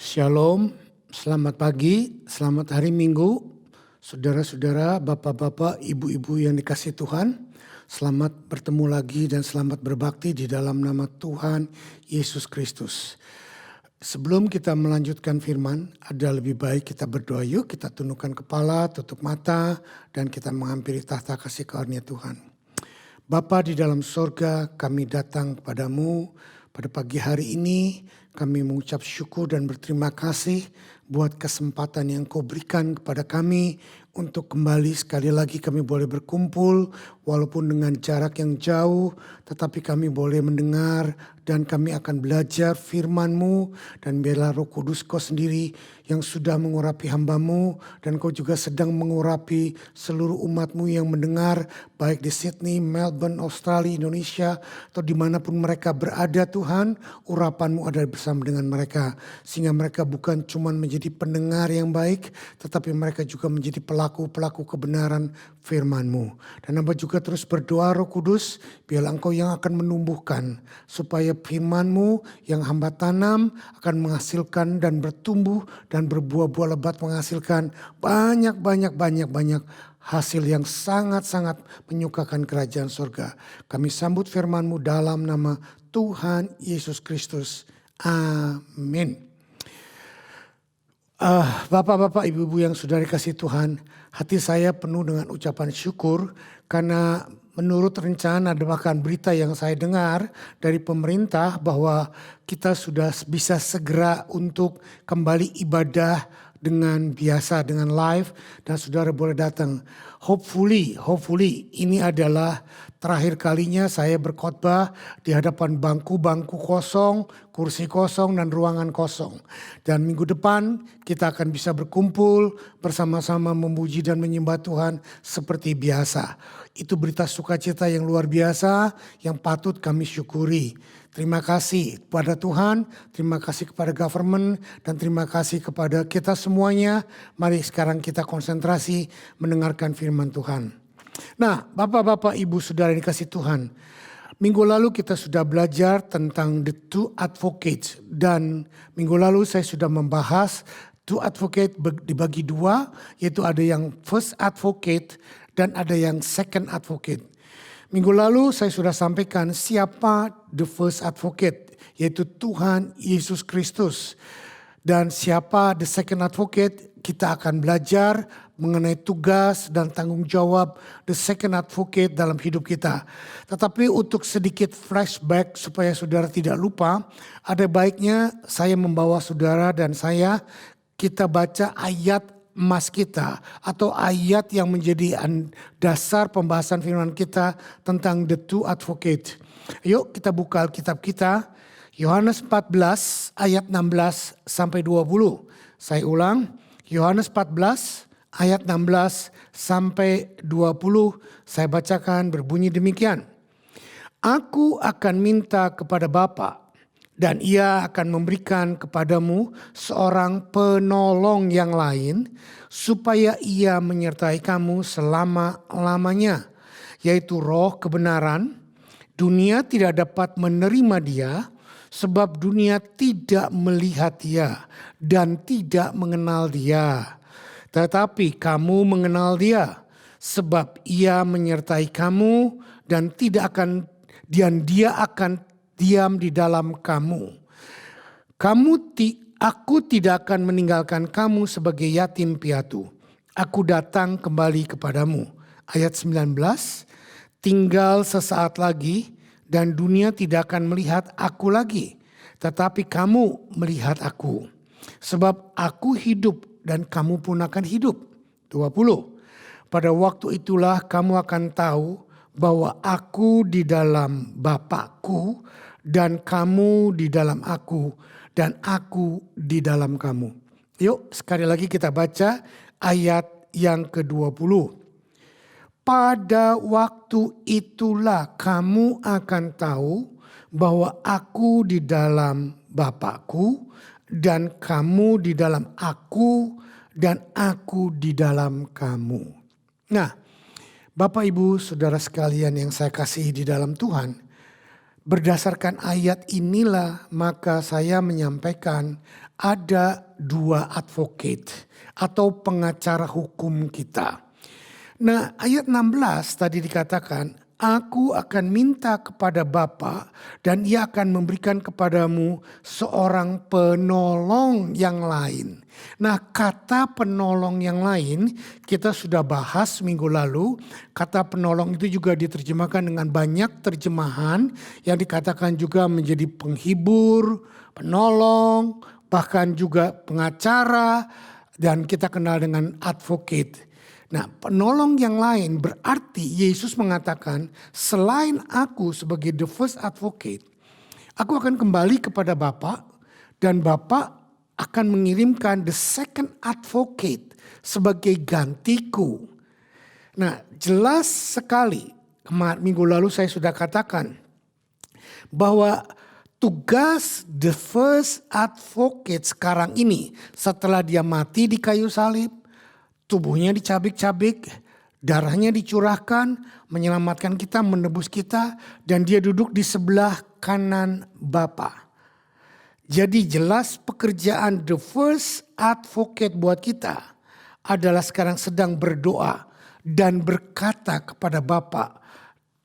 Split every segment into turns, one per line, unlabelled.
Shalom, selamat pagi, selamat hari Minggu, saudara-saudara, bapak-bapak, ibu-ibu yang dikasihi Tuhan. Selamat bertemu lagi dan selamat berbakti di dalam nama Tuhan Yesus Kristus. Sebelum kita melanjutkan firman, ada lebih baik kita berdoa yuk, kita tundukkan kepala, tutup mata, dan kita menghampiri tahta kasih karunia Tuhan. Bapa di dalam sorga, kami datang kepadamu pada pagi hari ini. Kami mengucap syukur dan berterima kasih buat kesempatan yang kau berikan kepada kami untuk kembali sekali lagi kami boleh berkumpul walaupun dengan jarak yang jauh, tetapi kami boleh mendengar dan kami akan belajar firman-Mu, dan biarlah Roh Kudus kau sendiri yang sudah mengurapi hamba-Mu, dan kau juga sedang mengurapi seluruh umat-Mu yang mendengar baik di Sydney, Melbourne, Australia, Indonesia atau dimanapun mereka berada. Tuhan, urapan-Mu ada bersama dengan mereka sehingga mereka bukan cuma menjadi pendengar yang baik, tetapi mereka juga menjadi pelaku-pelaku kebenaran firman-Mu. Dan hamba juga terus berdoa, Roh Kudus, biarlah Engkau yang akan menumbuhkan supaya firman-Mu yang hamba tanam akan menghasilkan dan bertumbuh dan berbuah-buah lebat, menghasilkan banyak hasil yang sangat-sangat menyukakan kerajaan surga. Kami sambut firman-Mu dalam nama Tuhan Yesus Kristus. Amin. Bapak-bapak, ibu-ibu yang sudah dikasihi Tuhan, hati saya penuh dengan ucapan syukur karena menurut rencana dan bahkan berita yang saya dengar dari pemerintah bahwa kita sudah bisa segera untuk kembali ibadah dengan biasa, dengan live, dan saudara boleh datang. Hopefully ini adalah terakhir kalinya saya berkhotbah di hadapan bangku-bangku kosong, kursi kosong, dan ruangan kosong. Dan minggu depan kita akan bisa berkumpul bersama-sama memuji dan menyembah Tuhan seperti biasa. Itu berita sukacita yang luar biasa yang patut kami syukuri. Terima kasih kepada Tuhan, terima kasih kepada government, dan terima kasih kepada kita semuanya. Mari sekarang kita konsentrasi mendengarkan firman Tuhan. Nah, bapak-bapak, ibu, saudara yang dikasihi Tuhan. Minggu lalu kita sudah belajar tentang the two advocates. Dan minggu lalu saya sudah membahas two advocate dibagi dua. Yaitu ada yang first advocate dan ada yang second advocate. Minggu lalu saya sudah sampaikan siapa the first advocate, yaitu Tuhan Yesus Kristus. Dan siapa the second advocate, kita akan belajar mengenai tugas dan tanggung jawab the second advocate dalam hidup kita. Tetapi untuk sedikit flashback supaya saudara tidak lupa, ada baiknya saya membawa saudara dan kita baca ayat emas kita atau ayat yang menjadi dasar pembahasan firman kita tentang the two advocate. Yuk kita buka Alkitab kita, Yohanes 14 ayat 16 sampai 20. Saya ulang, Yohanes 14 ayat 16 sampai 20. Saya bacakan, berbunyi demikian. Aku akan minta kepada Bapa, dan ia akan memberikan kepadamu seorang penolong yang lain, supaya ia menyertai kamu selama-lamanya, yaitu Roh kebenaran. Dunia tidak dapat menerima dia, sebab dunia tidak melihat dia dan tidak mengenal dia. Tetapi kamu mengenal dia, sebab ia menyertai kamu dan dia akan diam di dalam kamu. Aku tidak akan meninggalkan kamu sebagai yatim piatu. Aku datang kembali kepadamu. Ayat 19, tinggal sesaat lagi dan dunia tidak akan melihat aku lagi. Tetapi kamu melihat aku. Sebab aku hidup dan kamu pun akan hidup. 20, pada waktu itulah kamu akan tahu bahwa aku di dalam Bapa-Ku dan kamu di dalam aku dan aku di dalam kamu. Yuk sekali lagi kita baca ayat yang ke-20. Pada waktu itulah kamu akan tahu bahwa aku di dalam Bapa-Ku dan kamu di dalam aku dan aku di dalam kamu. Nah, Bapak, Ibu, Saudara sekalian yang saya kasihi di dalam Tuhan, berdasarkan ayat inilah maka saya menyampaikan ada dua advocate atau pengacara hukum kita. Nah, ayat 16 tadi dikatakan, aku akan minta kepada Bapa dan ia akan memberikan kepadamu seorang penolong yang lain. Nah, kata penolong yang lain kita sudah bahas minggu lalu. Kata penolong itu juga diterjemahkan dengan banyak terjemahan yang dikatakan juga menjadi penghibur, penolong, bahkan juga pengacara, dan kita kenal dengan advocate. Nah, penolong yang lain berarti Yesus mengatakan, selain aku sebagai the first advocate, aku akan kembali kepada Bapa dan Bapa akan mengirimkan the second advocate sebagai gantiku. Nah, jelas sekali minggu lalu saya sudah katakan bahwa tugas the first advocate sekarang ini setelah dia mati di kayu salib, tubuhnya dicabik-cabik, darahnya dicurahkan, menyelamatkan kita, menebus kita, dan dia duduk di sebelah kanan Bapa. Jadi jelas pekerjaan the first advocate buat kita adalah sekarang sedang berdoa dan berkata kepada Bapa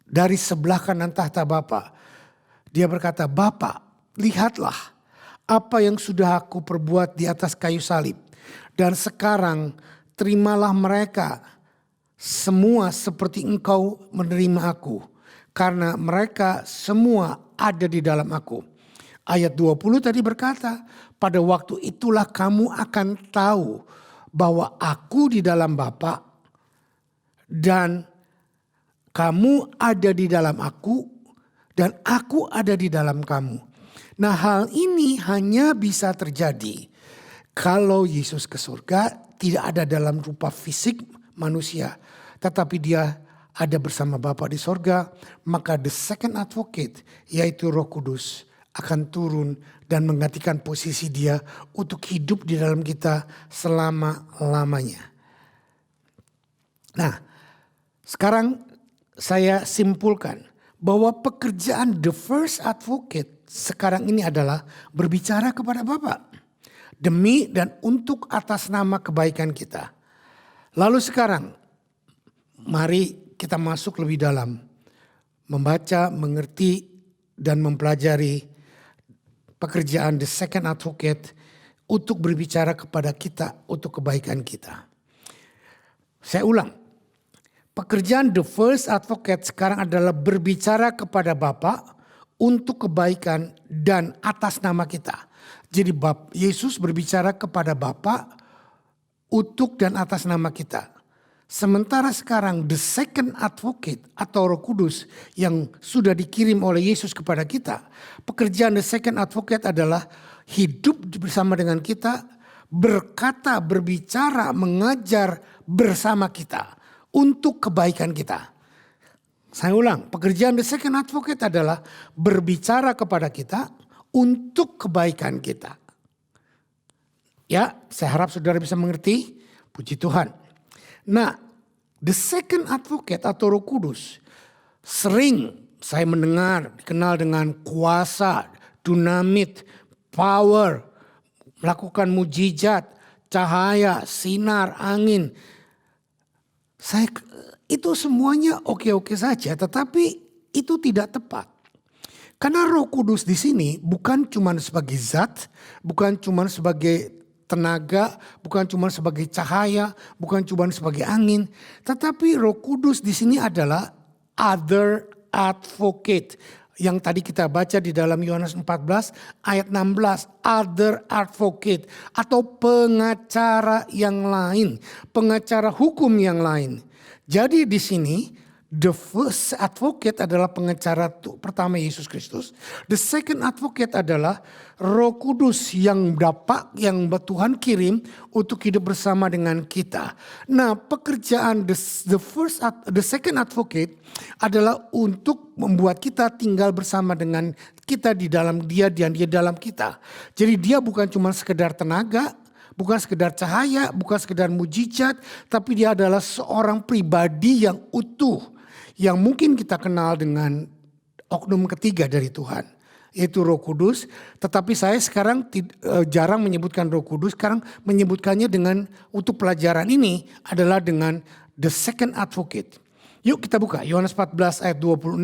dari sebelah kanan tahta Bapa. Dia berkata, Bapa, lihatlah apa yang sudah aku perbuat di atas kayu salib. Dan sekarang terimalah mereka semua seperti engkau menerima aku. Karena mereka semua ada di dalam aku. Ayat 20 tadi berkata, pada waktu itulah kamu akan tahu bahwa aku di dalam Bapa dan kamu ada di dalam aku dan aku ada di dalam kamu. Nah, hal ini hanya bisa terjadi kalau Yesus ke surga tidak ada dalam rupa fisik manusia, tetapi dia ada bersama Bapa di sorga, maka the second advocate yaitu Roh Kudus akan turun dan menggantikan posisi dia untuk hidup di dalam kita selama-lamanya. Nah, sekarang saya simpulkan bahwa pekerjaan the first advocate sekarang ini adalah berbicara kepada Bapa demi dan untuk atas nama kebaikan kita. Lalu sekarang mari kita masuk lebih dalam, membaca, mengerti dan mempelajari pekerjaan the second advocate untuk berbicara kepada kita untuk kebaikan kita. Saya ulang, pekerjaan the first advocate sekarang adalah berbicara kepada Bapa untuk kebaikan dan atas nama kita. Jadi Yesus berbicara kepada Bapa untuk dan atas nama kita. Sementara sekarang the second advocate atau Roh Kudus yang sudah dikirim oleh Yesus kepada kita. Pekerjaan the second advocate adalah hidup bersama dengan kita, berkata, berbicara, mengajar bersama kita untuk kebaikan kita. Saya ulang, pekerjaan the second advocate adalah berbicara kepada kita untuk kebaikan kita. Ya, saya harap saudara bisa mengerti. Puji Tuhan. Nah, the second advocate atau Roh Kudus sering saya mendengar dikenal dengan kuasa, dunamit, power, melakukan mujizat, cahaya, sinar, angin. Itu semuanya oke-oke saja, tetapi itu tidak tepat. Karena Roh Kudus di sini bukan cuma sebagai zat, bukan cuma sebagai tenaga, bukan cuma sebagai cahaya, bukan cuma sebagai angin, tetapi Roh Kudus di sini adalah other advocate. Yang tadi kita baca di dalam Yohanes 14 ayat 16, other advocate atau pengacara yang lain, pengacara hukum yang lain. Jadi di sini the first advocate adalah pengacara pertama Yesus Kristus. The second advocate adalah Roh Kudus yang Tuhan kirim untuk hidup bersama dengan kita. Nah, pekerjaan the second advocate adalah untuk membuat kita tinggal bersama dengan kita di dalam dia dan dia dalam kita. Jadi dia bukan cuma sekedar tenaga, bukan sekedar cahaya, bukan sekedar mujizat, tapi dia adalah seorang pribadi yang utuh. Yang mungkin kita kenal dengan oknum ketiga dari Tuhan, yaitu Roh Kudus. Tetapi saya sekarang jarang menyebutkan Roh Kudus, sekarang menyebutkannya dengan untuk pelajaran ini adalah dengan the second advocate. Yuk kita buka Yohanes 14 ayat 26.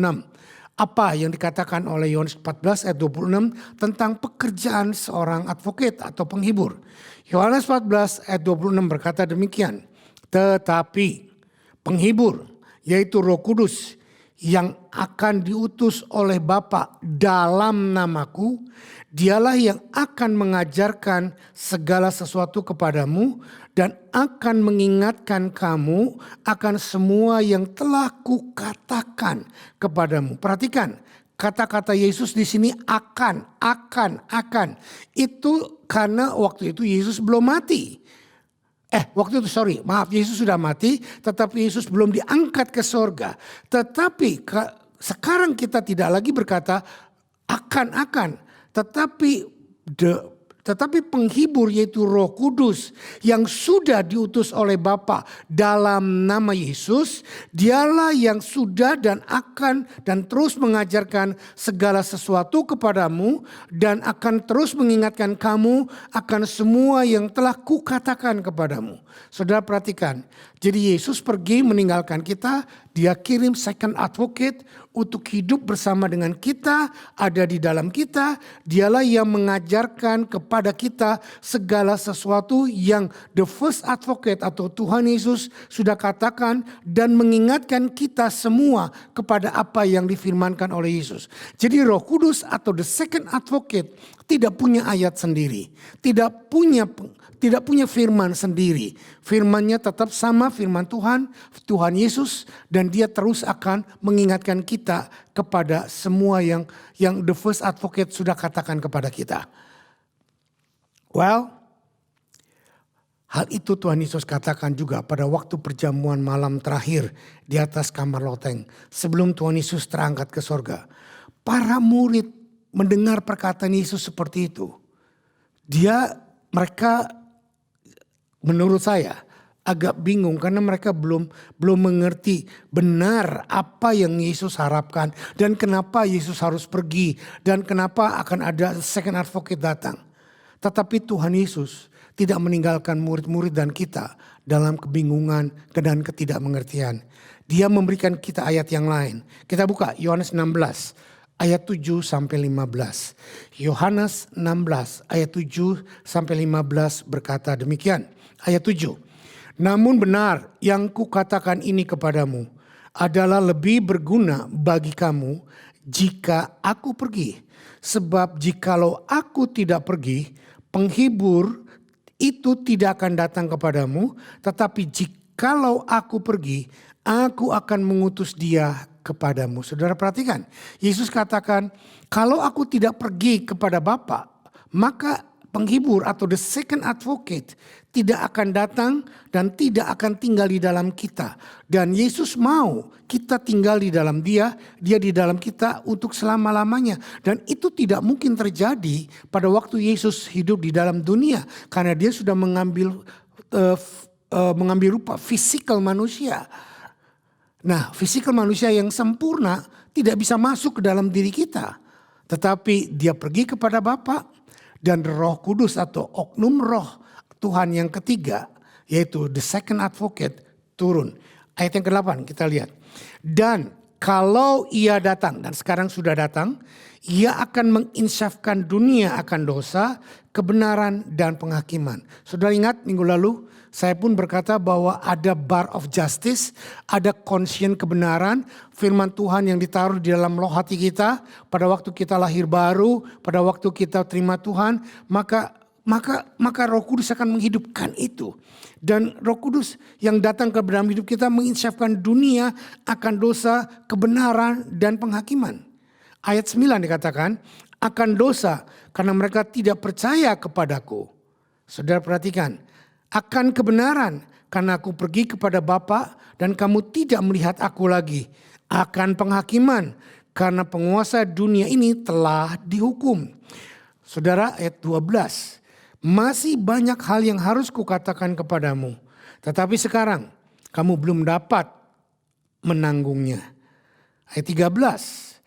Apa yang dikatakan oleh Yohanes 14 ayat 26 tentang pekerjaan seorang advokat atau penghibur. Yohanes 14 ayat 26 berkata demikian. Tetapi penghibur yaitu Roh Kudus yang akan diutus oleh Bapa dalam namaku, dialah yang akan mengajarkan segala sesuatu kepadamu dan akan mengingatkan kamu akan semua yang telah kukatakan kepadamu. Perhatikan kata-kata Yesus di sini akan. Itu karena waktu itu Yesus belum mati. Yesus sudah mati, tetapi Yesus belum diangkat ke sorga. Tetapi sekarang kita tidak lagi berkata akan, tetapi penghibur yaitu Roh Kudus yang sudah diutus oleh Bapa dalam nama Yesus, dialah yang sudah dan akan dan terus mengajarkan segala sesuatu kepadamu dan akan terus mengingatkan kamu akan semua yang telah kukatakan kepadamu. Saudara perhatikan, jadi Yesus pergi meninggalkan kita, dia kirim second advocate untuk hidup bersama dengan kita, ada di dalam kita. Dialah yang mengajarkan kepada kita segala sesuatu yang the first advocate atau Tuhan Yesus sudah katakan dan mengingatkan kita semua kepada apa yang difirmankan oleh Yesus. Jadi Roh Kudus atau the second advocate tidak punya ayat sendiri, tidak punya firman sendiri. Firmannya tetap sama firman Tuhan Yesus, dan dia terus akan mengingatkan kita kepada semua yang the first advocate sudah katakan kepada kita. Well, hal itu Tuhan Yesus katakan juga pada waktu perjamuan malam terakhir di atas kamar loteng sebelum Tuhan Yesus terangkat ke sorga. Para murid mendengar perkataan Yesus seperti itu. Mereka menurut saya agak bingung karena mereka belum mengerti benar apa yang Yesus harapkan dan kenapa Yesus harus pergi dan kenapa akan ada second advocate datang. Tetapi Tuhan Yesus tidak meninggalkan murid-murid dan kita dalam kebingungan dan ketidakmengertian. Dia memberikan kita ayat yang lain. Kita buka Yohanes 16. Ayat 7 sampai 15. Yohanes 16 ayat 7 sampai 15 berkata demikian. Ayat 7. Namun benar yang kukatakan ini kepadamu adalah lebih berguna bagi kamu jika aku pergi. Sebab jikalau aku tidak pergi, penghibur itu tidak akan datang kepadamu. Tetapi jikalau aku pergi, aku akan mengutus dia kepadamu. Saudara perhatikan, Yesus katakan, kalau aku tidak pergi kepada Bapa, maka penghibur atau the second advocate tidak akan datang dan tidak akan tinggal di dalam kita. Dan Yesus mau kita tinggal di dalam dia di dalam kita untuk selama-lamanya. Dan itu tidak mungkin terjadi pada waktu Yesus hidup di dalam dunia, karena dia sudah mengambil rupa fisikal manusia. Nah, fisikal manusia yang sempurna tidak bisa masuk ke dalam diri kita. Tetapi dia pergi kepada Bapa dan Roh Kudus atau oknum roh Tuhan yang ketiga, yaitu the second advocate, turun. Ayat yang ke-8 kita lihat. Dan kalau ia datang, dan sekarang sudah datang, ia akan menginsafkan dunia akan dosa, kebenaran dan penghakiman. Saudara ingat minggu lalu saya pun berkata bahwa ada bar of justice, ada conscience kebenaran, firman Tuhan yang ditaruh di dalam loh hati kita pada waktu kita lahir baru, pada waktu kita terima Tuhan, maka Roh Kudus akan menghidupkan itu. Dan Roh Kudus yang datang ke dalam hidup kita menginsafkan dunia akan dosa, kebenaran dan penghakiman. Ayat 9 dikatakan, akan dosa karena mereka tidak percaya kepadaku. Saudara perhatikan, akan kebenaran karena aku pergi kepada Bapa dan kamu tidak melihat aku lagi. Akan penghakiman karena penguasa dunia ini telah dihukum. Saudara, ayat 12. Masih banyak hal yang harus kukatakan kepadamu, tetapi sekarang kamu belum dapat menanggungnya. Ayat 13.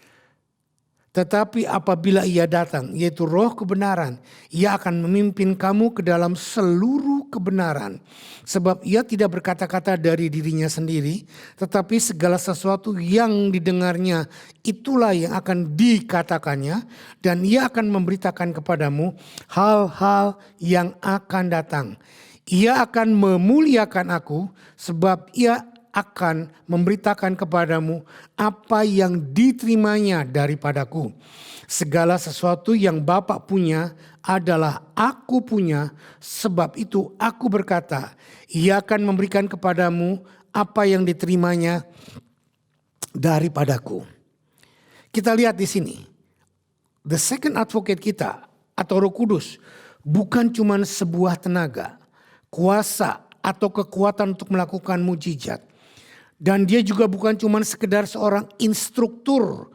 Tetapi apabila ia datang, yaitu roh kebenaran, ia akan memimpin kamu ke dalam seluruh kebenaran. Sebab ia tidak berkata-kata dari dirinya sendiri, tetapi segala sesuatu yang didengarnya itulah yang akan dikatakannya. Dan ia akan memberitakan kepadamu hal-hal yang akan datang. Ia akan memuliakan aku sebab ia akan memberitakan kepadamu apa yang diterimanya daripadaku. Segala sesuatu yang Bapa punya adalah aku punya, sebab itu aku berkata, ia akan memberikan kepadamu apa yang diterimanya daripadaku. Kita lihat di sini, the second advocate kita atau Roh Kudus bukan cuma sebuah tenaga, kuasa atau kekuatan untuk melakukan mujizat. Dan dia juga bukan cuma sekedar seorang instruktur,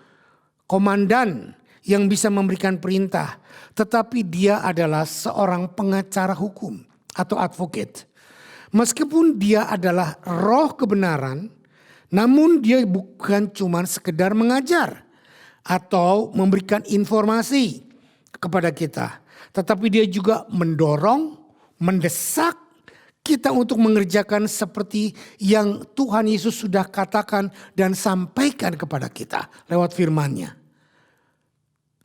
komandan yang bisa memberikan perintah. Tetapi dia adalah seorang pengacara hukum atau advocate. Meskipun dia adalah roh kebenaran, namun dia bukan cuma sekedar mengajar atau memberikan informasi kepada kita. Tetapi dia juga mendorong, mendesak kita untuk mengerjakan seperti yang Tuhan Yesus sudah katakan dan sampaikan kepada kita lewat firman-Nya.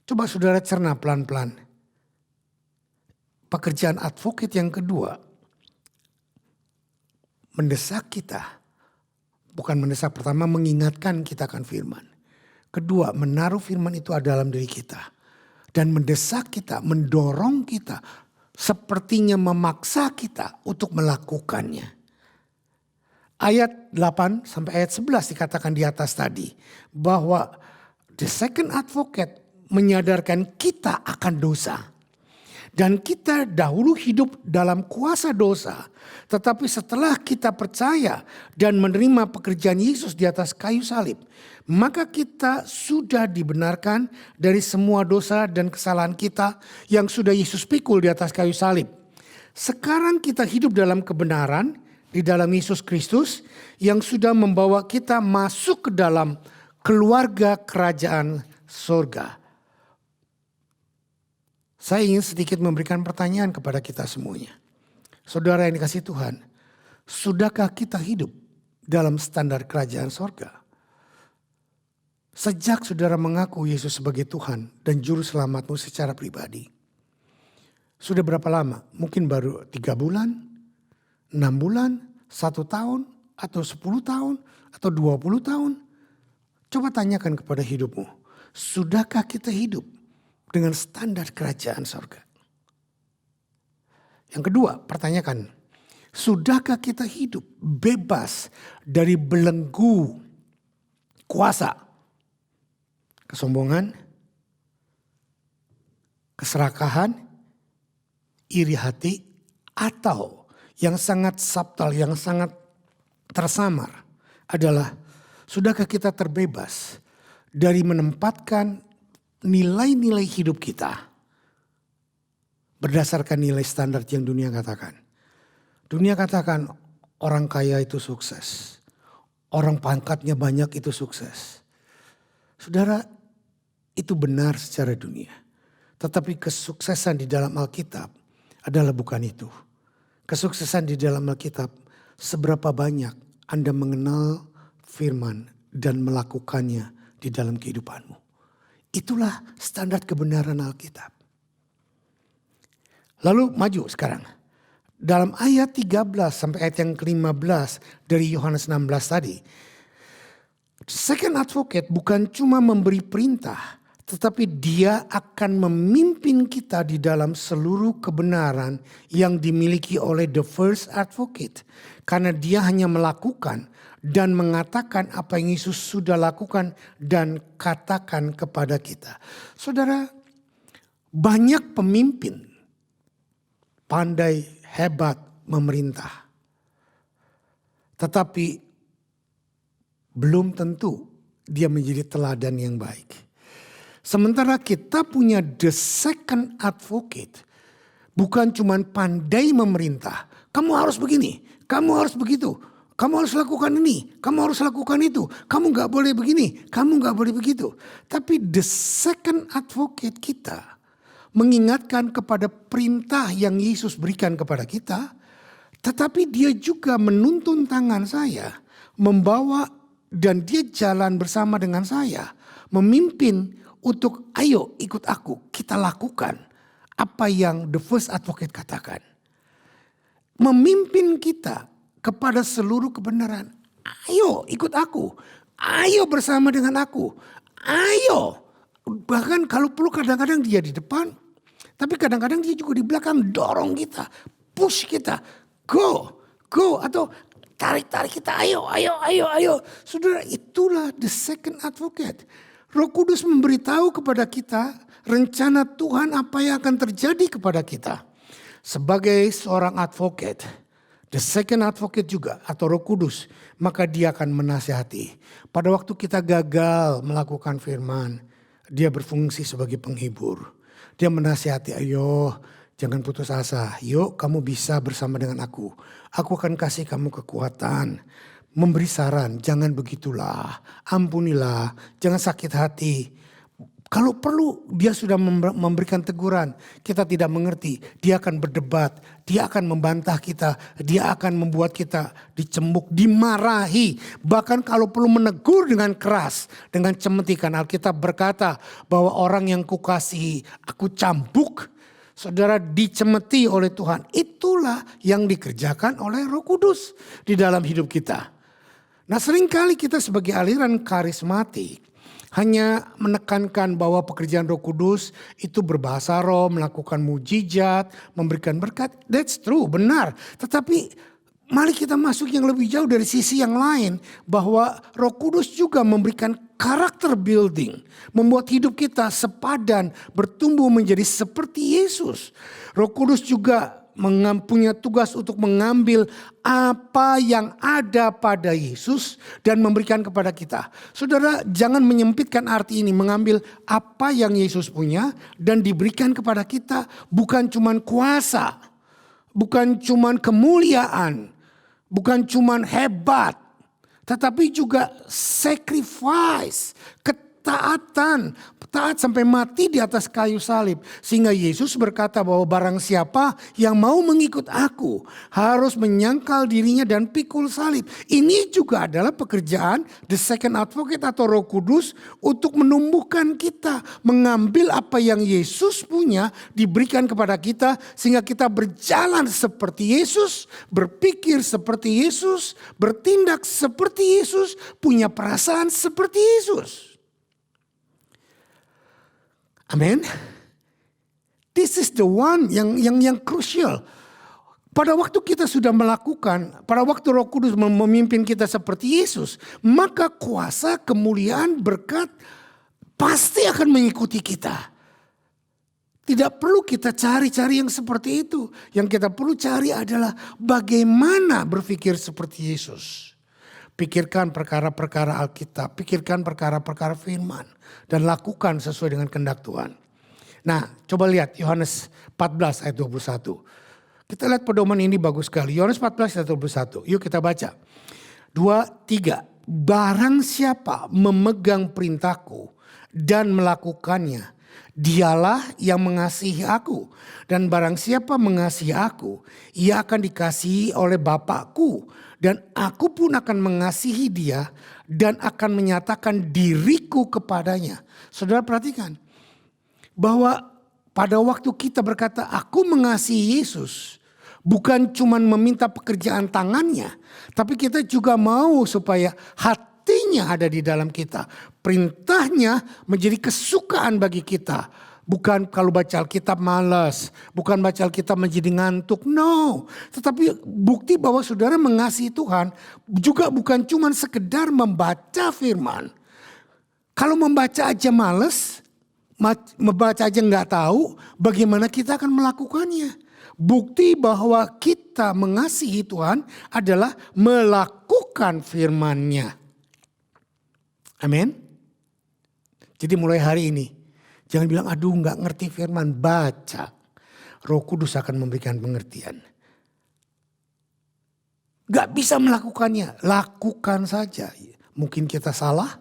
Coba saudara cerna pelan-pelan. Pekerjaan advocate yang kedua, mendesak kita. Bukan mendesak, pertama mengingatkan kita akan firman. Kedua, menaruh firman itu dalam diri kita. Dan mendesak kita, mendorong kita, sepertinya memaksa kita untuk melakukannya. Ayat 8 sampai ayat 11 dikatakan di atas tadi. Bahwa the second advocate menyadarkan kita akan dosa. Dan kita dahulu hidup dalam kuasa dosa. Tetapi setelah kita percaya dan menerima pekerjaan Yesus di atas kayu salib. Maka kita sudah dibenarkan dari semua dosa dan kesalahan kita yang sudah Yesus pikul di atas kayu salib. Sekarang kita hidup dalam kebenaran di dalam Yesus Kristus yang sudah membawa kita masuk ke dalam keluarga kerajaan surga. Saya ingin sedikit memberikan pertanyaan kepada kita semuanya. Saudara yang dikasihi Tuhan, sudahkah kita hidup dalam standar kerajaan surga? Sejak saudara mengaku Yesus sebagai Tuhan dan Juru Selamatmu secara pribadi. Sudah berapa lama? Mungkin baru 3 bulan, 6 bulan, 1 tahun, atau 10 tahun, atau 20 tahun. Coba tanyakan kepada hidupmu. Sudahkah kita hidup dengan standar kerajaan surga? Yang kedua, pertanyakan. Sudahkah kita hidup bebas dari belenggu kuasa, kesombongan, keserakahan, iri hati, atau yang sangat subtle, yang sangat tersamar adalah sudahkah kita terbebas dari menempatkan nilai-nilai hidup kita berdasarkan nilai standar yang dunia katakan. Dunia katakan orang kaya itu sukses, orang pangkatnya banyak itu sukses. Saudara, itu benar secara dunia. Tetapi kesuksesan di dalam Alkitab adalah bukan itu. Kesuksesan di dalam Alkitab, seberapa banyak Anda mengenal firman dan melakukannya di dalam kehidupanmu. Itulah standar kebenaran Alkitab. Lalu maju sekarang. Dalam ayat 13 sampai ayat yang ke-15 dari Yohanes 16 tadi. Second advocate bukan cuma memberi perintah, tetapi dia akan memimpin kita di dalam seluruh kebenaran yang dimiliki oleh the first advocate. Karena dia hanya melakukan dan mengatakan apa yang Yesus sudah lakukan dan katakan kepada kita. Saudara, banyak pemimpin pandai, hebat, memerintah. Tetapi belum tentu dia menjadi teladan yang baik. Sementara kita punya the second advocate. Bukan cuma pandai memerintah. Kamu harus begini, kamu harus begitu. Kamu harus lakukan ini, kamu harus lakukan itu. Kamu gak boleh begini, kamu gak boleh begitu. Tapi the second advocate kita mengingatkan kepada perintah yang Yesus berikan kepada kita. Tetapi dia juga menuntun tangan saya, membawa dan dia jalan bersama dengan saya. Memimpin untuk ayo ikut aku, kita lakukan apa yang the first advocate katakan. Memimpin kita kepada seluruh kebenaran. Ayo ikut aku. Ayo bersama dengan aku. Ayo. Bahkan kalau perlu kadang-kadang dia di depan. Tapi kadang-kadang dia juga di belakang dorong kita. Push kita. Go. Go. Atau tarik-tarik kita. Ayo. Saudara, itulah the second advocate. Roh Kudus memberitahu kepada kita rencana Tuhan apa yang akan terjadi kepada kita. Sebagai seorang advocate, the second advocate juga atau Roh Kudus, maka dia akan menasihati. Pada waktu kita gagal melakukan firman, dia berfungsi sebagai penghibur. Dia menasihati, ayo jangan putus asa. Yuk kamu bisa bersama dengan aku. Aku akan kasih kamu kekuatan. Memberi saran, jangan begitulah. Ampunilah, jangan sakit hati. Kalau perlu dia sudah memberikan teguran, kita tidak mengerti, dia akan berdebat, dia akan membantah kita, dia akan membuat kita dicembuk, dimarahi. Bahkan kalau perlu menegur dengan keras, dengan cemetikan. Alkitab berkata bahwa orang yang kukasihi, aku cambuk. Saudara, dicemeti oleh Tuhan. Itulah yang dikerjakan oleh Roh Kudus di dalam hidup kita. Nah, seringkali kita sebagai aliran karismatik hanya menekankan bahwa pekerjaan Roh Kudus itu berbahasa roh, melakukan mujizat, memberikan berkat. That's true, benar. Tetapi mari kita masuk yang lebih jauh dari sisi yang lain. Bahwa Roh Kudus juga memberikan karakter building. Membuat hidup kita sepadan, bertumbuh menjadi seperti Yesus. Roh Kudus juga punya tugas untuk mengambil apa yang ada pada Yesus dan memberikan kepada kita. Saudara, jangan menyempitkan arti ini, mengambil apa yang Yesus punya dan diberikan kepada kita. Bukan cuman kuasa, bukan cuman kemuliaan, bukan cuman hebat, tetapi juga sacrifice, ketaatan, taat sampai mati di atas kayu salib. Sehingga Yesus berkata bahwa barang siapa yang mau mengikut aku harus menyangkal dirinya dan pikul salib. Ini juga adalah pekerjaan the second advocate atau Roh Kudus untuk menumbuhkan kita. Mengambil apa yang Yesus punya diberikan kepada kita sehingga kita berjalan seperti Yesus, berpikir seperti Yesus, bertindak seperti Yesus, punya perasaan seperti Yesus. Amin. This is the one yang crucial. Pada waktu kita sudah melakukan, pada waktu Roh Kudus memimpin kita seperti Yesus, maka kuasa, kemuliaan, berkat pasti akan mengikuti kita. Tidak perlu kita cari-cari yang seperti itu. Yang kita perlu cari adalah bagaimana berpikir seperti Yesus. Pikirkan perkara-perkara Alkitab, pikirkan perkara-perkara firman. Dan lakukan sesuai dengan kehendak Tuhan. Nah, coba lihat Yohanes 14 ayat 21. Kita lihat pedoman ini bagus sekali. Yohanes 14 ayat 21. Yuk kita baca. 2, 3. Barang siapa memegang perintahku dan melakukannya, dialah yang mengasihi aku. Dan barang siapa mengasihi aku, ia akan dikasihi oleh Bapakku. Dan aku pun akan mengasihi dia dan akan menyatakan diriku kepadanya. Saudara perhatikan bahwa pada waktu kita berkata aku mengasihi Yesus, bukan cuma meminta pekerjaan tangannya, tapi kita juga mau supaya hatinya ada di dalam kita. Perintahnya menjadi kesukaan bagi kita. Bukan kalau baca Alkitab malas, bukan baca Alkitab menjadi ngantuk, no. Tetapi bukti bahwa saudara mengasihi Tuhan juga bukan cuma sekedar membaca firman. Kalau membaca aja malas, membaca aja nggak tahu, bagaimana kita akan melakukannya. Bukti bahwa kita mengasihi Tuhan adalah melakukan firman-Nya. Amin. Jadi mulai hari ini, jangan bilang aduh nggak ngerti firman, baca. Roh Kudus akan memberikan pengertian. Gak bisa melakukannya, lakukan saja. Mungkin kita salah,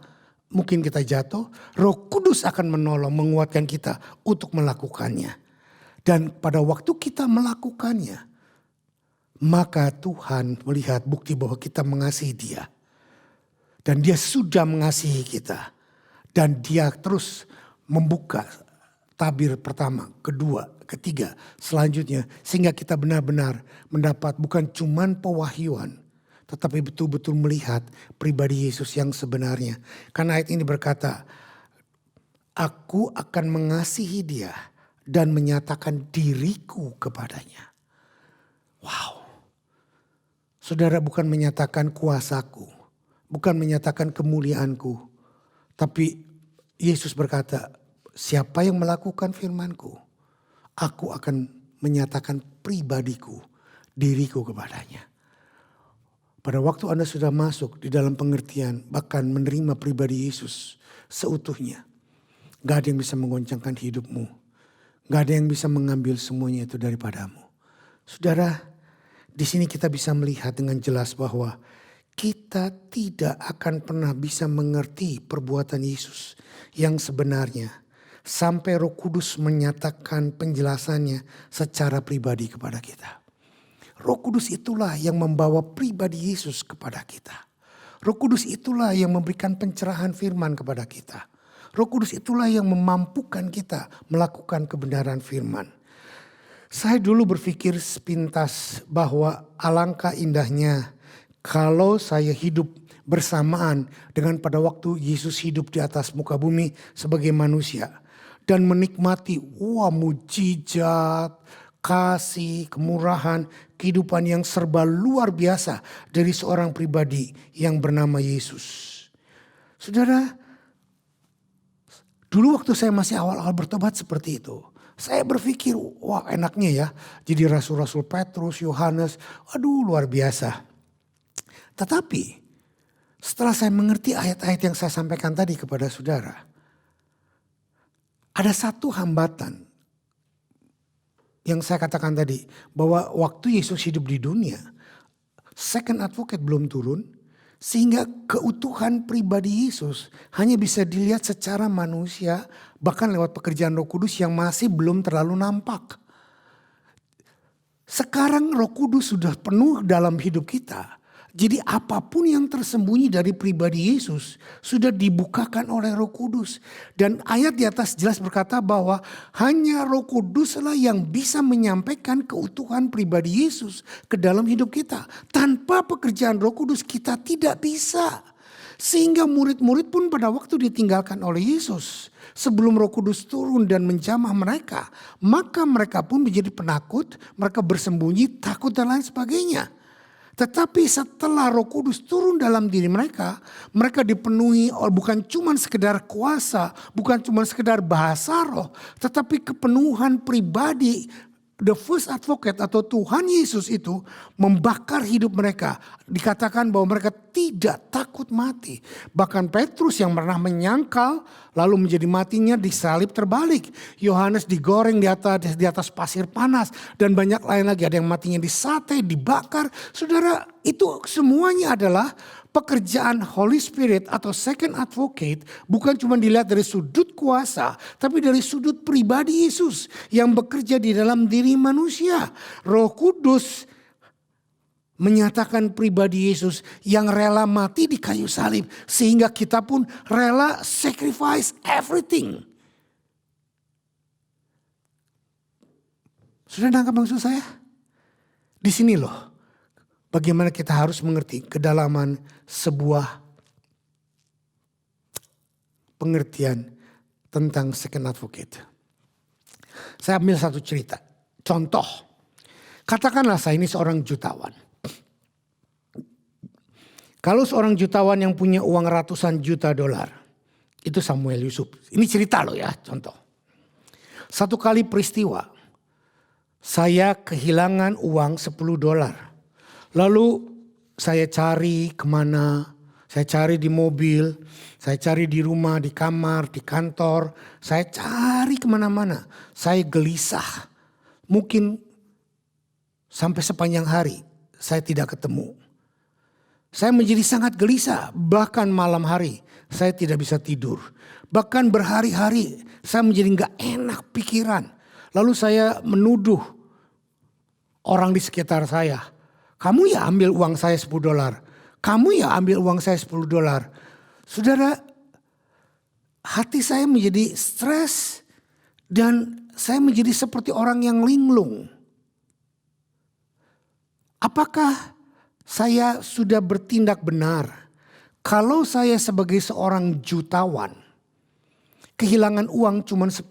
mungkin kita jatuh, Roh Kudus akan menolong, menguatkan kita untuk melakukannya. Dan pada waktu kita melakukannya, maka Tuhan melihat bukti bahwa kita mengasihi Dia. Dan Dia sudah mengasihi kita. Dan Dia terus membuka tabir pertama, kedua, ketiga, selanjutnya. Sehingga kita benar-benar mendapat bukan cuman pewahyuan, tetapi betul-betul melihat pribadi Yesus yang sebenarnya. Karena ayat ini berkata, aku akan mengasihi Dia dan menyatakan diriku kepadanya. Wow. Saudara, bukan menyatakan kuasaku, bukan menyatakan kemuliaanku. Tapi Yesus berkata, siapa yang melakukan firman-Ku, aku akan menyatakan pribadiku, diriku kepadanya. Pada waktu Anda sudah masuk di dalam pengertian, bahkan menerima pribadi Yesus seutuhnya, gak ada yang bisa menggoncangkan hidupmu. Gak ada yang bisa mengambil semuanya itu daripadamu. Saudara, di sini kita bisa melihat dengan jelas bahwa kita tidak akan pernah bisa mengerti perbuatan Yesus yang sebenarnya sampai Roh Kudus menyatakan penjelasannya secara pribadi kepada kita. Roh Kudus itulah yang membawa pribadi Yesus kepada kita. Roh Kudus itulah yang memberikan pencerahan firman kepada kita. Roh Kudus itulah yang memampukan kita melakukan kebenaran firman. Saya dulu berpikir sepintas bahwa alangkah indahnya kalau saya hidup bersamaan dengan pada waktu Yesus hidup di atas muka bumi sebagai manusia. Dan menikmati mujizat, kasih, kemurahan, kehidupan yang serba luar biasa dari seorang pribadi yang bernama Yesus. Saudara, dulu waktu saya masih awal-awal bertobat seperti itu. Saya berpikir, wah enaknya ya jadi rasul-rasul Petrus, Yohanes, aduh luar biasa. Tetapi setelah saya mengerti ayat-ayat yang saya sampaikan tadi kepada saudara, ada satu hambatan yang saya katakan tadi, bahwa waktu Yesus hidup di dunia, second advocate belum turun, sehingga keutuhan pribadi Yesus hanya bisa dilihat secara manusia, bahkan lewat pekerjaan Roh Kudus yang masih belum terlalu nampak. Sekarang Roh Kudus sudah penuh dalam hidup kita. Jadi apapun yang tersembunyi dari pribadi Yesus sudah dibukakan oleh Roh Kudus. Dan ayat di atas jelas berkata bahwa hanya Roh Kuduslah yang bisa menyampaikan keutuhan pribadi Yesus ke dalam hidup kita. Tanpa pekerjaan Roh Kudus kita tidak bisa. Sehingga murid-murid pun pada waktu ditinggalkan oleh Yesus, sebelum Roh Kudus turun dan menjamah mereka, maka mereka pun menjadi penakut, mereka bersembunyi, takut dan lain sebagainya. Tetapi setelah Roh Kudus turun dalam diri mereka, mereka dipenuhi bukan cuma sekedar kuasa, bukan cuma sekedar bahasa roh, tetapi kepenuhan pribadi. The first advocate atau Tuhan Yesus itu membakar hidup mereka. Dikatakan bahwa mereka tidak takut mati. Bahkan Petrus yang pernah menyangkal lalu menjadi matinya disalib terbalik. Yohanes digoreng di atas pasir panas. Dan banyak lain lagi, ada yang matinya disate, dibakar. Saudara, itu semuanya adalah pekerjaan Holy Spirit atau second advocate bukan cuma dilihat dari sudut kuasa, tapi dari sudut pribadi Yesus yang bekerja di dalam diri manusia. Roh Kudus menyatakan pribadi Yesus yang rela mati di kayu salib, sehingga kita pun rela sacrifice everything. Sudah nangkap maksud saya? Di sini loh. Bagaimana kita harus mengerti kedalaman sebuah pengertian tentang second advocate. Saya ambil satu cerita. Contoh. Katakanlah saya ini seorang jutawan. Kalau seorang jutawan yang punya uang ratusan juta dolar. Itu Samuel Yusuf. Ini cerita loh ya, contoh. Satu kali peristiwa. Saya kehilangan uang 10 dolar. Lalu saya cari kemana, saya cari di mobil, saya cari di rumah, di kamar, di kantor. Saya cari kemana-mana, saya gelisah. Mungkin sampai sepanjang hari saya tidak ketemu. Saya menjadi sangat gelisah, bahkan malam hari saya tidak bisa tidur. Bahkan berhari-hari saya menjadi gak enak pikiran. Lalu saya menuduh orang di sekitar saya. Kamu ya ambil uang saya $10. Kamu ya ambil uang saya $10. Saudara, hati saya menjadi stres dan saya menjadi seperti orang yang linglung. Apakah saya sudah bertindak benar? Kalau saya sebagai seorang jutawan kehilangan uang cuma $10,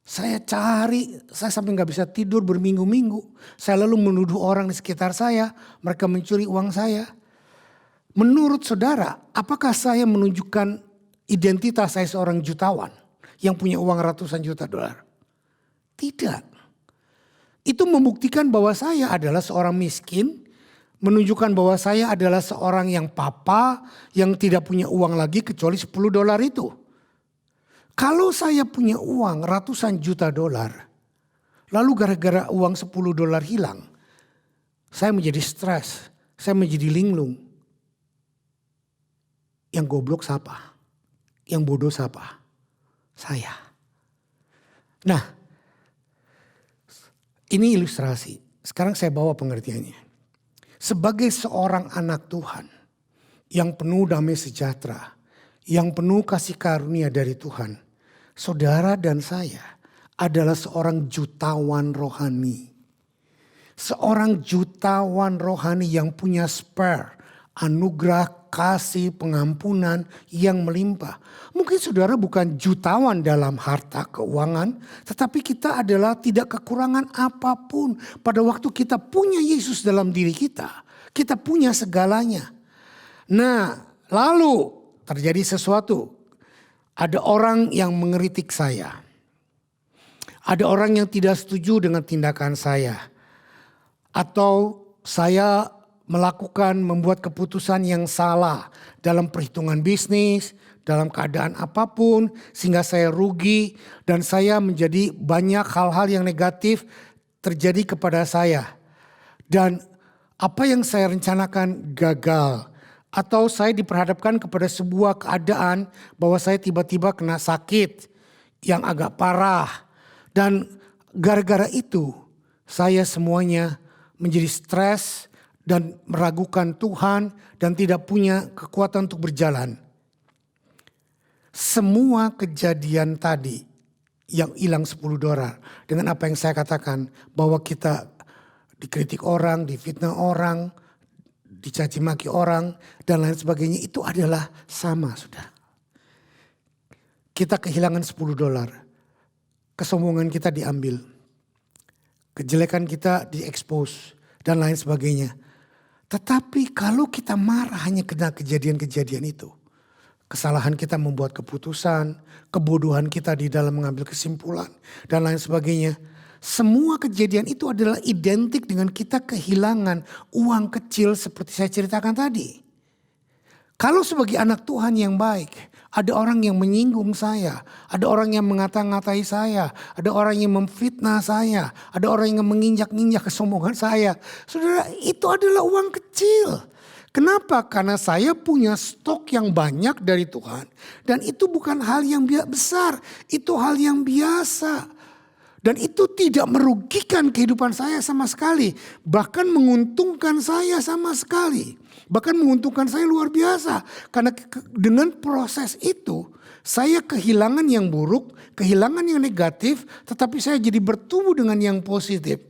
saya cari, saya sampai gak bisa tidur berminggu-minggu. Saya lalu menuduh orang di sekitar saya, mereka mencuri uang saya. Menurut saudara, apakah saya menunjukkan identitas saya seorang jutawan yang punya uang ratusan juta dolar? Tidak. Itu membuktikan bahwa saya adalah seorang miskin, menunjukkan bahwa saya adalah seorang yang papa yang tidak punya uang lagi kecuali $10 itu. Kalau saya punya uang ratusan juta dolar, lalu gara-gara uang $10 hilang, saya menjadi stres, saya menjadi linglung. Yang goblok siapa? Yang bodoh siapa? Saya. Nah, ini ilustrasi. Sekarang saya bawa pengertiannya. Sebagai seorang anak Tuhan yang penuh damai sejahtera, yang penuh kasih karunia dari Tuhan, saudara dan saya adalah seorang jutawan rohani. Seorang jutawan rohani yang punya spare, anugerah, kasih, pengampunan yang melimpah. Mungkin saudara bukan jutawan dalam harta keuangan, tetapi kita adalah tidak kekurangan apapun. Pada waktu kita punya Yesus dalam diri kita, kita punya segalanya. Nah, lalu terjadi sesuatu. Ada orang yang mengkritik saya. Ada orang yang tidak setuju dengan tindakan saya. Atau saya membuat keputusan yang salah dalam perhitungan bisnis, dalam keadaan apapun, sehingga saya rugi dan saya menjadi banyak hal-hal yang negatif terjadi kepada saya. Dan apa yang saya rencanakan gagal. Atau saya diperhadapkan kepada sebuah keadaan bahwa saya tiba-tiba kena sakit yang agak parah. Dan gara-gara itu saya semuanya menjadi stres dan meragukan Tuhan dan tidak punya kekuatan untuk berjalan. Semua kejadian tadi yang hilang $10 dengan apa yang saya katakan bahwa kita dikritik orang, difitnah orang, dicaci maki orang dan lain sebagainya, itu adalah sama, sudah. Kita kehilangan $10. Kesombongan kita diambil. Kejelekan kita diekspos dan lain sebagainya. Tetapi kalau kita marah hanya karena kejadian-kejadian itu, kesalahan kita membuat keputusan, kebodohan kita di dalam mengambil kesimpulan dan lain sebagainya. Semua kejadian itu adalah identik dengan kita kehilangan uang kecil seperti saya ceritakan tadi. Kalau sebagai anak Tuhan yang baik, ada orang yang menyinggung saya, ada orang yang mengata-ngatai saya, ada orang yang memfitnah saya, ada orang yang menginjak-injak kesombongan saya. Saudara, itu adalah uang kecil. Kenapa? Karena saya punya stok yang banyak dari Tuhan. Dan itu bukan hal yang besar, itu hal yang biasa. Dan itu tidak merugikan kehidupan saya sama sekali. Bahkan menguntungkan saya sama sekali. Bahkan menguntungkan saya luar biasa. Karena dengan proses itu saya kehilangan yang buruk, kehilangan yang negatif. Tetapi saya jadi bertumbuh dengan yang positif.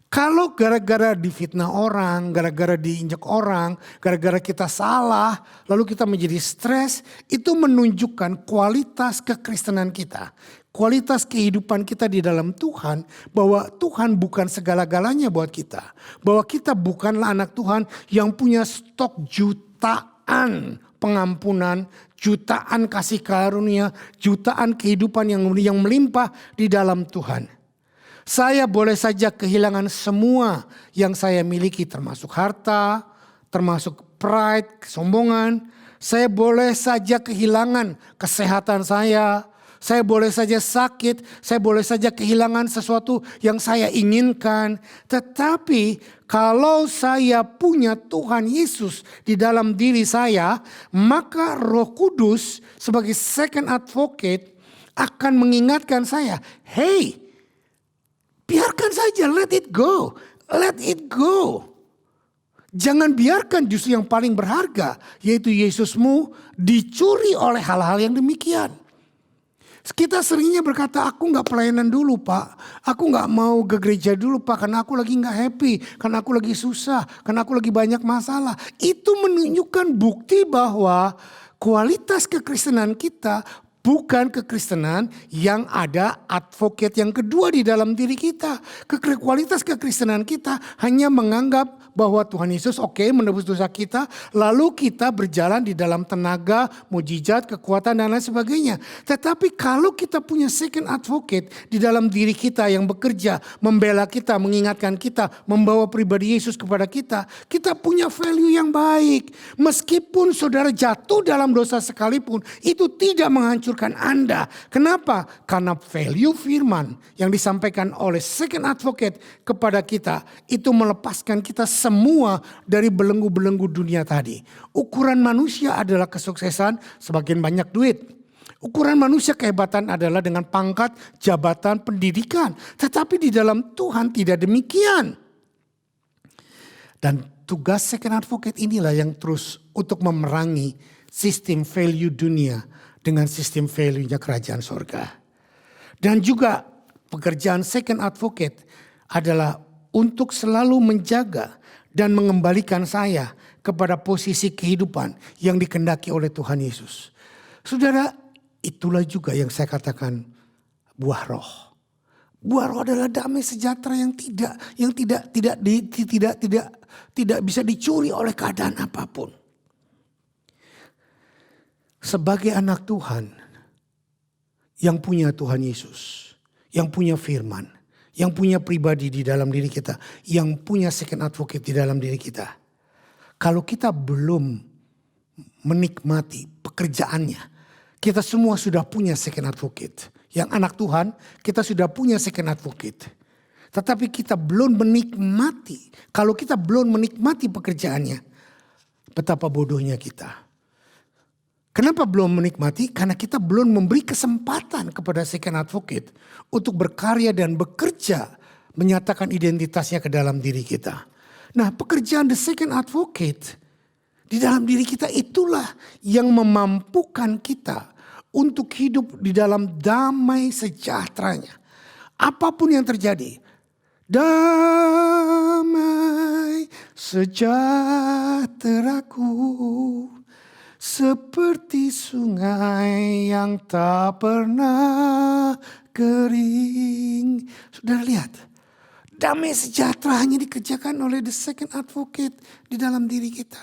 Kalau gara-gara difitnah orang, gara-gara diinjak orang, gara-gara kita salah, lalu kita menjadi stres, itu menunjukkan kualitas kekristenan kita. Kualitas kehidupan kita di dalam Tuhan, bahwa Tuhan bukan segala-galanya buat kita. Bahwa kita bukanlah anak Tuhan yang punya stok jutaan pengampunan, jutaan kasih karunia, jutaan kehidupan yang melimpah di dalam Tuhan. Saya boleh saja kehilangan semua yang saya miliki, termasuk harta, termasuk pride, kesombongan. Saya boleh saja kehilangan kesehatan saya, Saya boleh saja sakit, saya boleh saja kehilangan sesuatu yang saya inginkan. Tetapi kalau saya punya Tuhan Yesus di dalam diri saya, maka Roh Kudus sebagai second advocate akan mengingatkan saya, hey, biarkan saja, let it go, let it go. Jangan biarkan justru yang paling berharga, yaitu Yesusmu, dicuri oleh hal-hal yang demikian. Kita seringnya berkata, aku gak pelayanan dulu Pak. Aku gak mau ke gereja dulu Pak, karena aku lagi gak happy. Karena aku lagi susah, karena aku lagi banyak masalah. Itu menunjukkan bukti bahwa kualitas kekristenan kita bukan kekristenan yang ada advocate yang kedua di dalam diri kita. Kualitas kekristenan kita hanya menganggap bahwa Tuhan Yesus menebus dosa kita. Lalu kita berjalan di dalam tenaga, mujizat, kekuatan dan lain sebagainya. Tetapi kalau kita punya second advocate di dalam diri kita yang bekerja, membela kita, mengingatkan kita, membawa pribadi Yesus kepada kita. Kita punya value yang baik. Meskipun saudara jatuh dalam dosa sekalipun, itu tidak menghancurkan Anda. Kenapa? Karena value firman yang disampaikan oleh second advocate kepada kita itu melepaskan kita semua dari belenggu-belenggu dunia tadi. Ukuran manusia adalah kesuksesan, semakin banyak duit. Ukuran manusia kehebatan adalah dengan pangkat, jabatan, pendidikan. Tetapi di dalam Tuhan tidak demikian. Dan tugas second advocate inilah yang terus untuk memerangi sistem value dunia dengan sistem value-nya kerajaan sorga. Dan juga pekerjaan second advocate adalah untuk selalu menjaga dan mengembalikan saya kepada posisi kehidupan yang dikehendaki oleh Tuhan Yesus. Saudara, itulah juga yang saya katakan buah roh. Buah roh adalah damai sejahtera yang tidak bisa dicuri oleh keadaan apapun. Sebagai anak Tuhan yang punya Tuhan Yesus, yang punya firman, yang punya pribadi di dalam diri kita, yang punya second advocate di dalam diri kita. Kalau kita belum menikmati pekerjaannya, kita semua sudah punya second advocate. Yang anak Tuhan, kita sudah punya second advocate. Tetapi kita belum menikmati, kalau kita belum menikmati pekerjaannya, betapa bodohnya kita. Kenapa belum menikmati? Karena kita belum memberi kesempatan kepada second advocate untuk berkarya dan bekerja menyatakan identitasnya ke dalam diri kita. Nah, pekerjaan the second advocate di dalam diri kita itulah yang memampukan kita untuk hidup di dalam damai sejahteranya. Apapun yang terjadi, damai sejahteraku seperti sungai yang tak pernah kering. Sudah lihat, damai sejahtera hanya dikerjakan oleh the second advocate di dalam diri kita.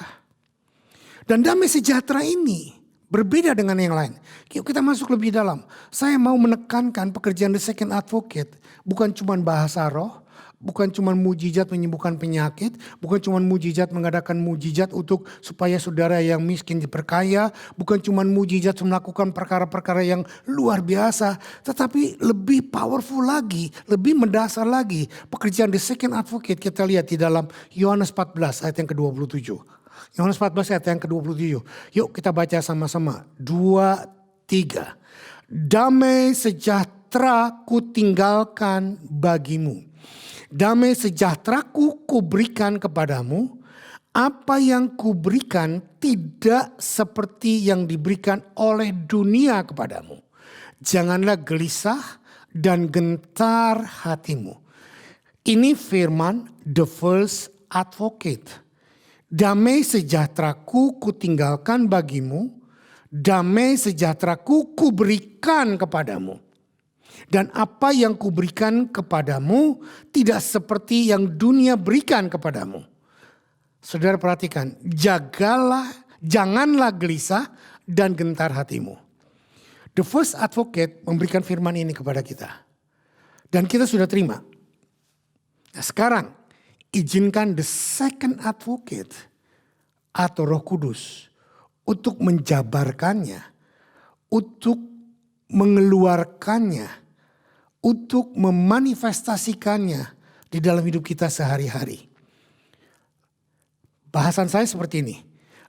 Dan damai sejahtera ini berbeda dengan yang lain. Yuk kita masuk lebih dalam. Saya mau menekankan pekerjaan the second advocate bukan cuma bahasa roh, bukan cuma mujizat menyembuhkan penyakit, bukan cuma mujizat mengadakan mujizat untuk supaya saudara yang miskin diperkaya, bukan cuma mujizat melakukan perkara-perkara yang luar biasa, tetapi lebih powerful lagi, lebih mendasar lagi. Pekerjaan the second advocate kita lihat di dalam Yohanes 14 ayat yang ke-27. Yohanes 14 ayat yang ke-27. Yuk kita baca sama-sama. 2, 3. Damai sejahtera ku tinggalkan bagimu. Damai sejahteraku kuberikan kepadamu. Apa yang kuberikan tidak seperti yang diberikan oleh dunia kepadamu. Janganlah gelisah dan gentar hatimu. Ini firman the first advocate. Damai sejahteraku kutinggalkan bagimu. Damai sejahteraku kuberikan kepadamu. Dan apa yang kuberikan kepadamu tidak seperti yang dunia berikan kepadamu. Saudara perhatikan, janganlah gelisah dan gentar hatimu. The first advocate memberikan firman ini kepada kita. Dan kita sudah terima. Nah sekarang izinkan the second advocate atau Roh Kudus untuk menjabarkannya, untuk mengeluarkannya, untuk memanifestasikannya di dalam hidup kita sehari-hari. Bahasan saya seperti ini.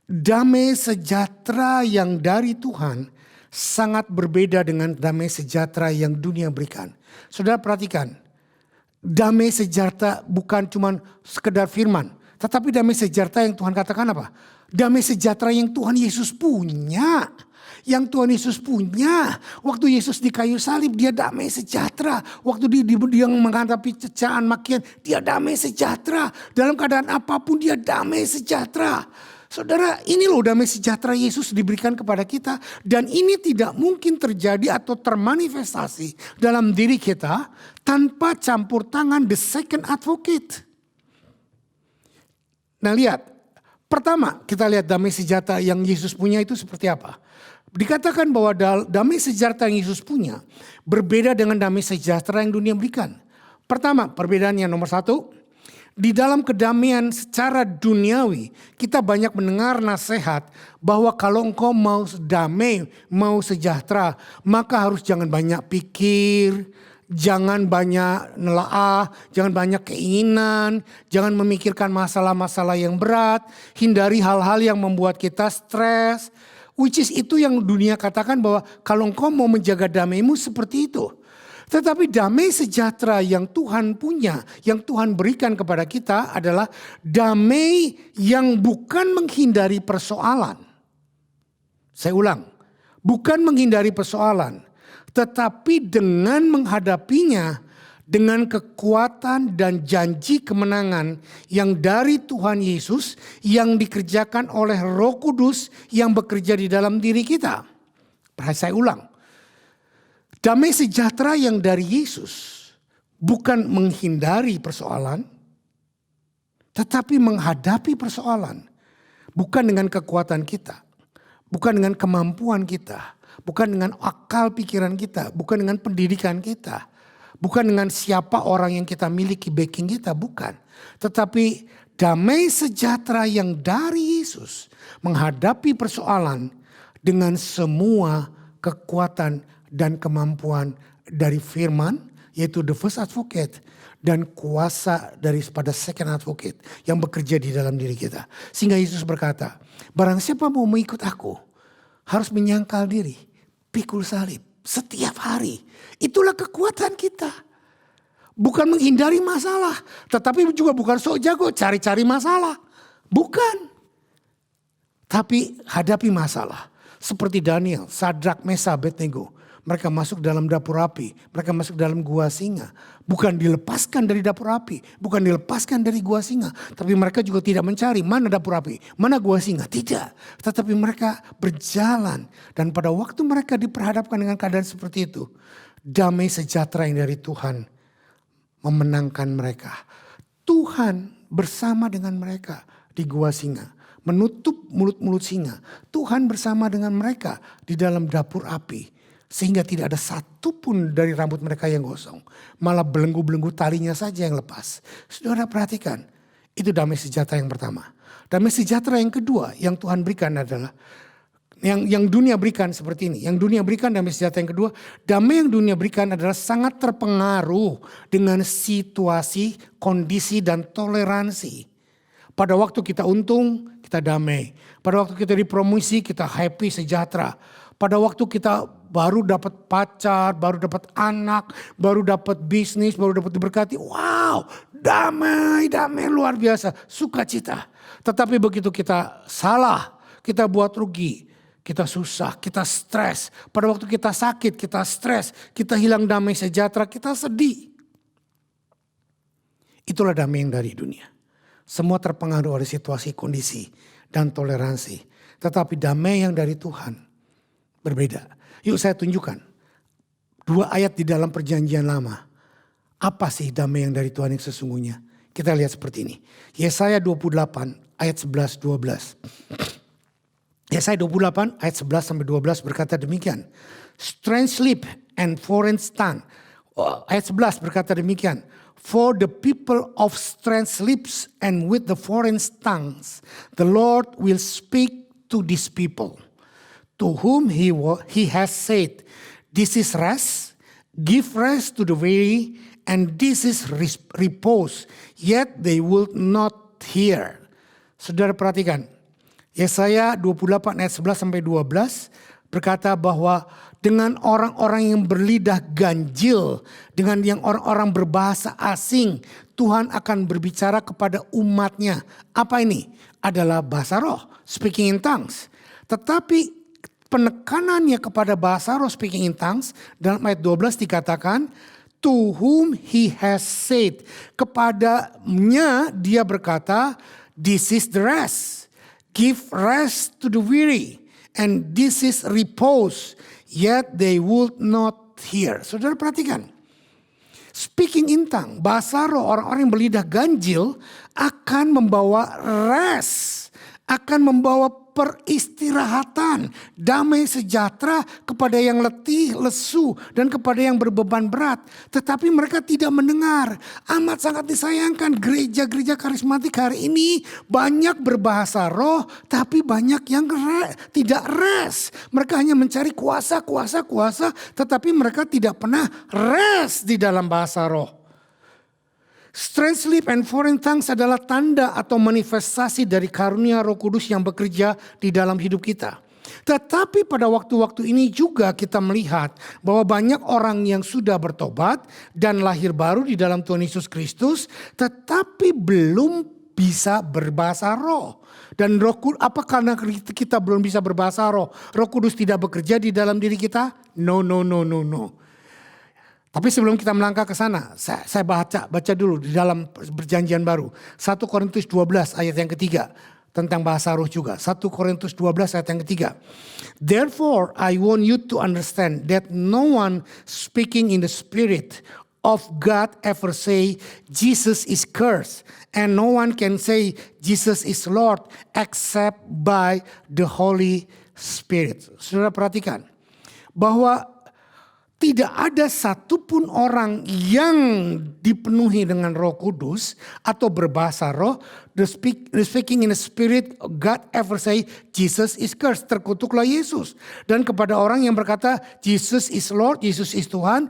Damai sejahtera yang dari Tuhan sangat berbeda dengan damai sejahtera yang dunia berikan. Saudara perhatikan, damai sejahtera bukan cuma sekedar firman, tetapi damai sejahtera yang Tuhan katakan apa? Damai sejahtera yang Tuhan Yesus punya. Yang Tuhan Yesus punya. Waktu Yesus di kayu salib dia damai sejahtera. Waktu dia menghadapi cecaan makian dia damai sejahtera. Dalam keadaan apapun dia damai sejahtera. Saudara, ini loh damai sejahtera Yesus diberikan kepada kita. Dan ini tidak mungkin terjadi atau termanifestasi dalam diri kita tanpa campur tangan the second advocate. Nah lihat, pertama kita lihat damai sejahtera yang Yesus punya itu seperti apa. Dikatakan bahwa damai sejahtera yang Yesus punya berbeda dengan damai sejahtera yang dunia berikan. Pertama, perbedaannya nomor satu, di dalam kedamaian secara duniawi kita banyak mendengar nasihat bahwa kalau engkau mau damai, mau sejahtera, maka harus jangan banyak pikir, jangan banyak nelaah, jangan banyak keinginan, jangan memikirkan masalah-masalah yang berat, hindari hal-hal yang membuat kita stres. Which is itu yang dunia katakan bahwa kalau engkau mau menjaga damaimu seperti itu. Tetapi damai sejahtera yang Tuhan punya, yang Tuhan berikan kepada kita adalah damai yang bukan menghindari persoalan. Saya ulang, bukan menghindari persoalan, tetapi dengan menghadapinya dengan kekuatan dan janji kemenangan yang dari Tuhan Yesus yang dikerjakan oleh Roh Kudus yang bekerja di dalam diri kita. Saya ulang. Damai sejahtera yang dari Yesus bukan menghindari persoalan, tetapi menghadapi persoalan. Bukan dengan kekuatan kita, bukan dengan kemampuan kita, bukan dengan akal pikiran kita, bukan dengan pendidikan kita. Bukan dengan siapa orang yang kita miliki, backing kita, bukan. Tetapi damai sejahtera yang dari Yesus menghadapi persoalan dengan semua kekuatan dan kemampuan dari firman, yaitu the first advocate, dan kuasa daripada second advocate yang bekerja di dalam diri kita. Sehingga Yesus berkata, barang siapa mau mengikut aku harus menyangkal diri, pikul salib. Setiap hari. Itulah kekuatan kita. Bukan menghindari masalah. Tetapi juga bukan sok jago cari-cari masalah. Bukan. Tapi hadapi masalah. Seperti Daniel, Sadrak, Mesa, Abednego. Mereka masuk dalam dapur api. Mereka masuk dalam gua singa. Bukan dilepaskan dari dapur api. Bukan dilepaskan dari gua singa. Tapi mereka juga tidak mencari mana dapur api. Mana gua singa. Tidak. Tetapi mereka berjalan. Dan pada waktu mereka diperhadapkan dengan keadaan seperti itu. Damai sejahtera yang dari Tuhan memenangkan mereka. Tuhan bersama dengan mereka di gua singa. Menutup mulut-mulut singa. Tuhan bersama dengan mereka di dalam dapur api. Sehingga tidak ada satupun dari rambut mereka yang gosong. Malah belenggu-belenggu talinya saja yang lepas. Saudara perhatikan. Itu damai sejahtera yang pertama. Damai sejahtera yang kedua yang Tuhan berikan adalah. Yang dunia berikan seperti ini. Yang dunia berikan damai sejahtera yang kedua. Damai yang dunia berikan adalah sangat terpengaruh dengan situasi, kondisi dan toleransi. Pada waktu kita untung, kita damai. Pada waktu kita dipromosi, kita happy, sejahtera. Pada waktu kita baru dapat pacar, baru dapat anak, baru dapat bisnis, baru dapat diberkati. Wow, damai luar biasa, sukacita. Tetapi begitu kita salah, kita buat rugi, kita susah, kita stres. Pada waktu kita sakit, kita stres, kita hilang damai sejahtera, kita sedih. Itulah damai yang dari dunia. Semua terpengaruh oleh situasi, kondisi, dan toleransi. Tetapi damai yang dari Tuhan berbeda. Yuk saya tunjukkan 2 ayat di dalam perjanjian lama. Apa sih damai yang dari Tuhan yang sesungguhnya? Kita lihat seperti ini. Yesaya 28 ayat 11-12. Yesaya 28 ayat 11-12 berkata demikian. Strange sleep and foreign tongue. Ayat 11 berkata demikian. For the people of strange lips and with the foreign tongues, the Lord will speak to these people. To whom he has said, This is rest, give rest to the weary, and this is repose, yet they will not hear. Saudara perhatikan, Yesaya 28 ayat 11 sampai 12 berkata bahwa dengan orang-orang yang berlidah ganjil, dengan yang orang-orang berbahasa asing, Tuhan akan berbicara kepada umatnya. Apa ini? Adalah bahasa roh, speaking in tongues. Tetapi penekanannya kepada bahasa roh, speaking in tongues, dalam ayat 12 dikatakan, to whom he has said. Kepadanya dia berkata, this is the rest. Give rest to the weary. And this is repose. Yet they would not hear. Saudara perhatikan. Speaking in tongue, bahasa roh, orang-orang yang berlidah ganjil akan membawa rest. Akan membawa peristirahatan, damai sejahtera kepada yang letih, lesu, dan kepada yang berbeban berat. Tetapi mereka tidak mendengar. Amat sangat disayangkan gereja-gereja karismatik hari ini banyak berbahasa roh, tapi banyak yang tidak rest. Mereka hanya mencari kuasa, tetapi mereka tidak pernah rest di dalam bahasa roh. Strange sleep and foreign tongues adalah tanda atau manifestasi dari karunia Roh Kudus yang bekerja di dalam hidup kita. Tetapi pada waktu-waktu ini juga kita melihat bahwa banyak orang yang sudah bertobat dan lahir baru di dalam Tuhan Yesus Kristus, tetapi belum bisa berbahasa roh. Dan apa karena kita belum bisa berbahasa roh? Roh Kudus tidak bekerja di dalam diri kita? No. Tapi sebelum kita melangkah ke sana, saya baca dulu di dalam perjanjian baru. 1 Korintus 12 ayat yang ketiga. Tentang bahasa roh juga. 1 Korintus 12 ayat yang ketiga. Therefore I want you to understand that no one speaking in the spirit of God ever say Jesus is cursed. And no one can say Jesus is Lord except by the Holy Spirit. Saudara perhatikan. Bahwa tidak ada satupun orang yang dipenuhi dengan Roh Kudus atau berbahasa roh, the speaking in the spirit, God ever say Jesus is cursed, terkutuklah Yesus. Dan kepada orang yang berkata Jesus is Lord, Yesus is Tuhan,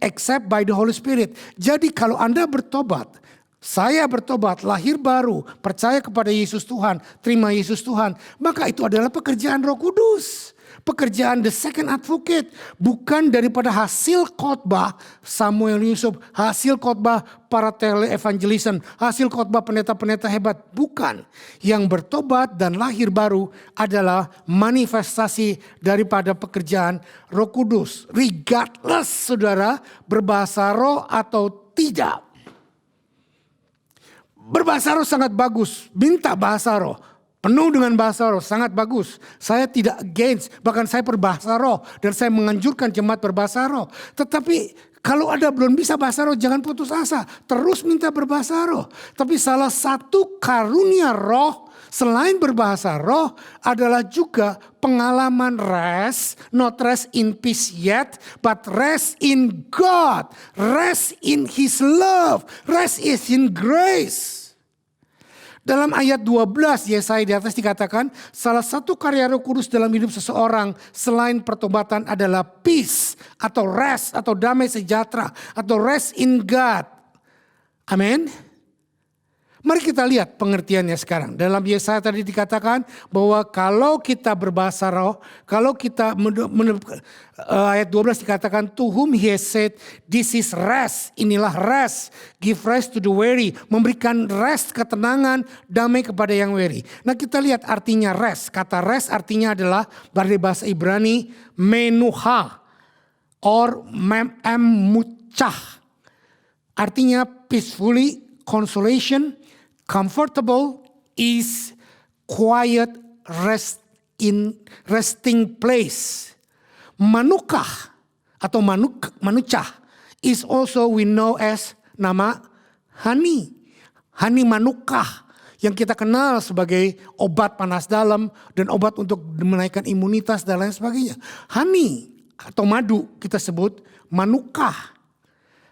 except by the Holy Spirit. Jadi kalau Anda bertobat, saya bertobat, lahir baru, percaya kepada Yesus Tuhan, terima Yesus Tuhan, maka itu adalah pekerjaan Roh Kudus. Pekerjaan the second advocate, bukan daripada hasil khotbah Samuel Yusuf, hasil khotbah para tele-evangelism, hasil khotbah pendeta-pendeta hebat, bukan. Yang bertobat dan lahir baru adalah manifestasi daripada pekerjaan Roh Kudus, regardless saudara berbahasa roh atau tidak. Berbahasa roh sangat bagus, minta bahasa roh. Penuh dengan bahasa roh, sangat bagus. Saya tidak against, bahkan saya berbahasa roh. Dan saya menganjurkan jemaat berbahasa roh. Tetapi kalau ada belum bisa bahasa roh, jangan putus asa. Terus minta berbahasa roh. Tapi salah satu karunia roh selain berbahasa roh adalah juga pengalaman rest. Not rest in peace yet, but rest in God. Rest in His love. Rest is in grace. Dalam ayat 12 Yesaya di atas dikatakan salah satu karya Roh Kudus dalam hidup seseorang selain pertobatan adalah peace atau rest atau damai sejahtera atau rest in God. Amin. Mari kita lihat pengertiannya sekarang. Dalam Yesaya tadi dikatakan bahwa kalau kita berbahasa roh, kalau kita ayat 12 dikatakan to whom he has said this is rest, inilah rest, give rest to the weary, memberikan rest, ketenangan, damai kepada yang weary. Nah kita lihat artinya rest. Kata rest artinya adalah dari bahasa Ibrani menuha or memucah. Artinya peacefully, consolation, comfortable, is quiet, resting place. Manukah atau manucah is also we know as nama honey. Honey manukah yang kita kenal sebagai obat panas dalam dan obat untuk menaikkan imunitas dan lain sebagainya. Honey atau madu kita sebut manukah.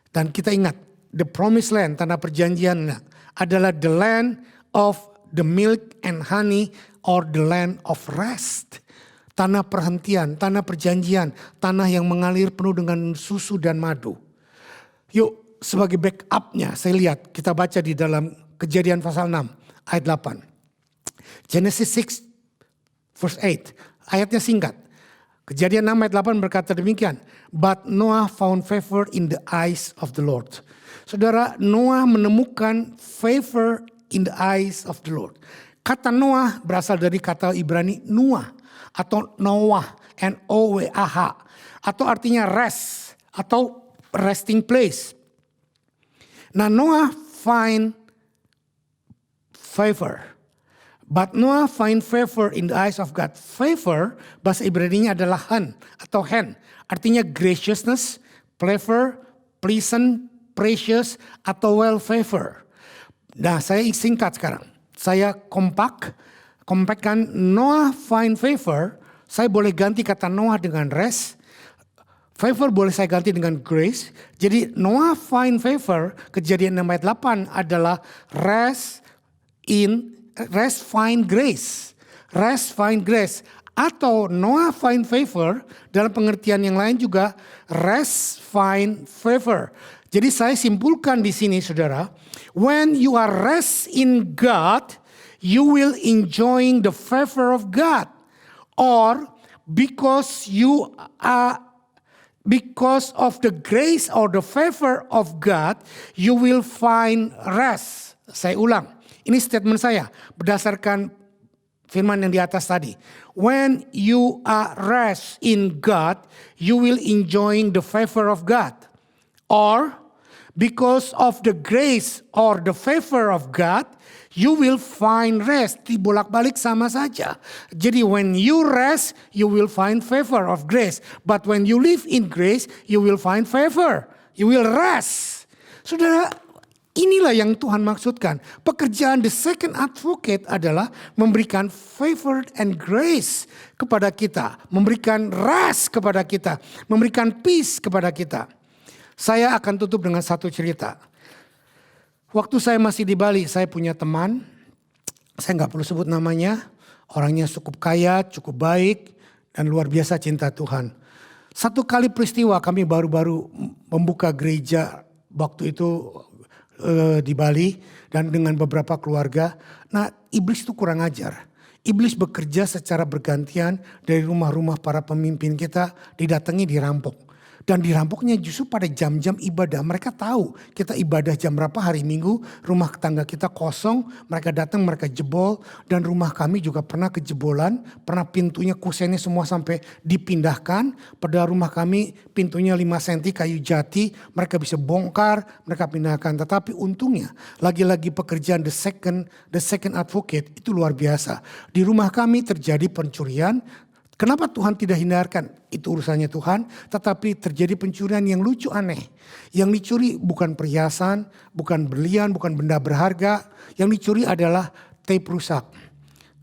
Dan kita ingat the promised land, tanah perjanjian adalah the land of the milk and honey or the land of rest. tanah perhentian, tanah perjanjian, tanah yang mengalir penuh dengan susu dan madu. Yuk, sebagai backupnya saya lihat, kita baca di dalam Kejadian pasal 6 ayat 8. Genesis 6 verse 8, ayatnya singkat. Kejadian 6 ayat 8 berkata demikian. But Noah found favor in the eyes of the Lord. Saudara, Noah menemukan favor in the eyes of the Lord. Kata Noah berasal dari kata Ibrani Noah atau Noah, N-O-W-A-H. Atau artinya rest atau resting place. Nah, Noah find favor. But Noah find favor in the eyes of God. Favor bahasa Ibraninya adalah han atau hen. Artinya graciousness, favor, pleasant, precious atau well favor. Nah, saya singkat sekarang. Saya compactkan Noah find favor. Saya boleh ganti kata Noah dengan rest. Favor boleh saya ganti dengan grace. Jadi Noah find favor, Kejadian 6 ayat 8 adalah rest find grace. Rest find grace. Atau Noah find favor dalam pengertian yang lain juga rest find favor. Jadi saya simpulkan di sini saudara. When you are rest in God, you will enjoying the favor of God. Or because of the grace or the favor of God, you will find rest. Saya ulang. Ini statement saya berdasarkan firman yang di atas tadi. When you are rest in God, you will enjoying the favor of God. Or because of the grace or the favor of God, you will find rest. Dibolak-balik sama saja. Jadi when you rest, you will find favor of grace. But when you live in grace, you will find favor. You will rest. Saudara, inilah yang Tuhan maksudkan. Pekerjaan the second advocate adalah memberikan favor and grace kepada kita. Memberikan rest kepada kita. Memberikan peace kepada kita. Saya akan tutup dengan satu cerita. Waktu saya masih di Bali, saya punya teman. Saya gak perlu sebut namanya. Orangnya cukup kaya, cukup baik. Dan luar biasa cinta Tuhan. Satu kali peristiwa kami baru-baru membuka gereja waktu itu di Bali dan dengan beberapa keluarga. Nah, iblis itu kurang ajar. Iblis bekerja secara bergantian dari rumah-rumah para pemimpin kita, didatangi, dirampok. Dan dirampoknya justru pada jam-jam ibadah. Mereka tahu kita ibadah jam berapa hari Minggu, rumah tetangga kita kosong, mereka datang, mereka jebol. Dan rumah kami juga pernah kejebolan, pernah pintunya kusennya semua sampai dipindahkan. Padahal rumah kami pintunya 5 cm kayu jati, mereka bisa bongkar, mereka pindahkan. Tetapi untungnya lagi-lagi pekerjaan the second advocate itu luar biasa. Di rumah kami terjadi pencurian. Kenapa Tuhan tidak hindarkan? Itu urusannya Tuhan. Tetapi terjadi pencurian yang lucu aneh. Yang dicuri bukan perhiasan, bukan berlian, bukan benda berharga. Yang dicuri adalah tape rusak.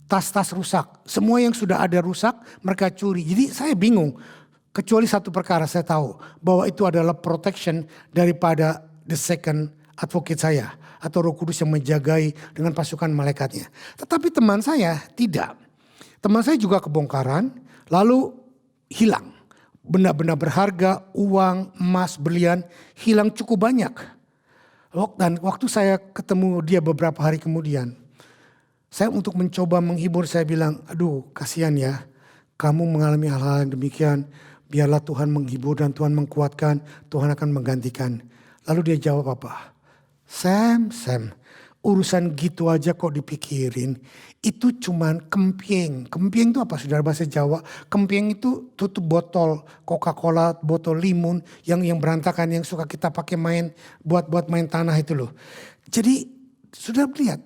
Tas-tas rusak. Semua yang sudah ada rusak mereka curi. Jadi saya bingung. Kecuali satu perkara saya tahu. Bahwa itu adalah protection daripada the second advocate saya. Atau Roh Kudus yang menjagai dengan pasukan malaikatnya. Tetapi teman saya tidak. Teman saya juga kebongkaran. Lalu hilang. Benda-benda berharga, uang, emas, berlian hilang cukup banyak. Dan waktu saya ketemu dia beberapa hari kemudian. Saya untuk mencoba menghibur saya bilang, aduh kasihan ya. Kamu mengalami hal-hal yang demikian. Biarlah Tuhan menghibur dan Tuhan mengkuatkan. Tuhan akan menggantikan. Lalu dia jawab apa? Sam, urusan gitu aja kok dipikirin. Itu cuman kemping. Kemping itu apa saudara bahasa Jawa? Kemping itu tutup botol Coca-Cola, botol limun yang berantakan yang suka kita pakai main buat main tanah itu loh. Jadi sudah lihat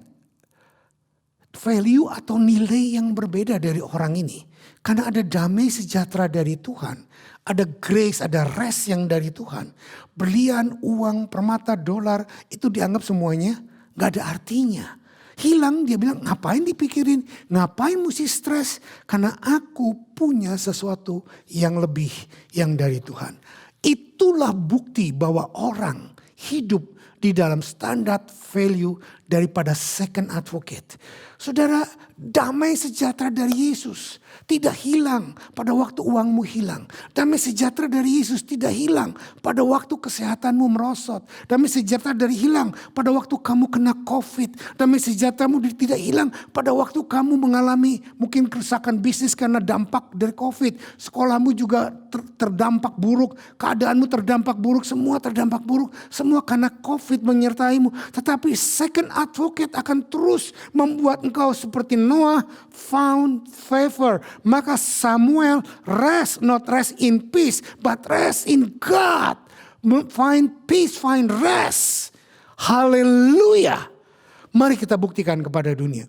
value atau nilai yang berbeda dari orang ini. Karena ada damai sejahtera dari Tuhan. Ada grace, ada rest yang dari Tuhan. Berlian, uang, permata, dolar itu dianggap semuanya gak ada artinya. Hilang, dia bilang ngapain dipikirin, ngapain mesti stres. Karena aku punya sesuatu yang lebih yang dari Tuhan. Itulah bukti bahwa orang hidup di dalam standar value daripada second advocate. Saudara, damai sejahtera dari Yesus tidak hilang pada waktu uangmu hilang. Damai sejahtera dari Yesus tidak hilang pada waktu kesehatanmu merosot. Damai sejahtera dari hilang pada waktu kamu kena COVID. Damai sejahteramu tidak hilang pada waktu kamu mengalami mungkin kerusakan bisnis karena dampak dari COVID. Sekolahmu juga terdampak buruk, keadaanmu terdampak buruk, semua terdampak buruk. Semua karena COVID menyertaimu. Tetapi second advocate akan terus membuat engkau seperti Noah found favor. Maka Samuel not rest in peace, but rest in God. Find peace, find rest. Haleluya. Mari kita buktikan kepada dunia.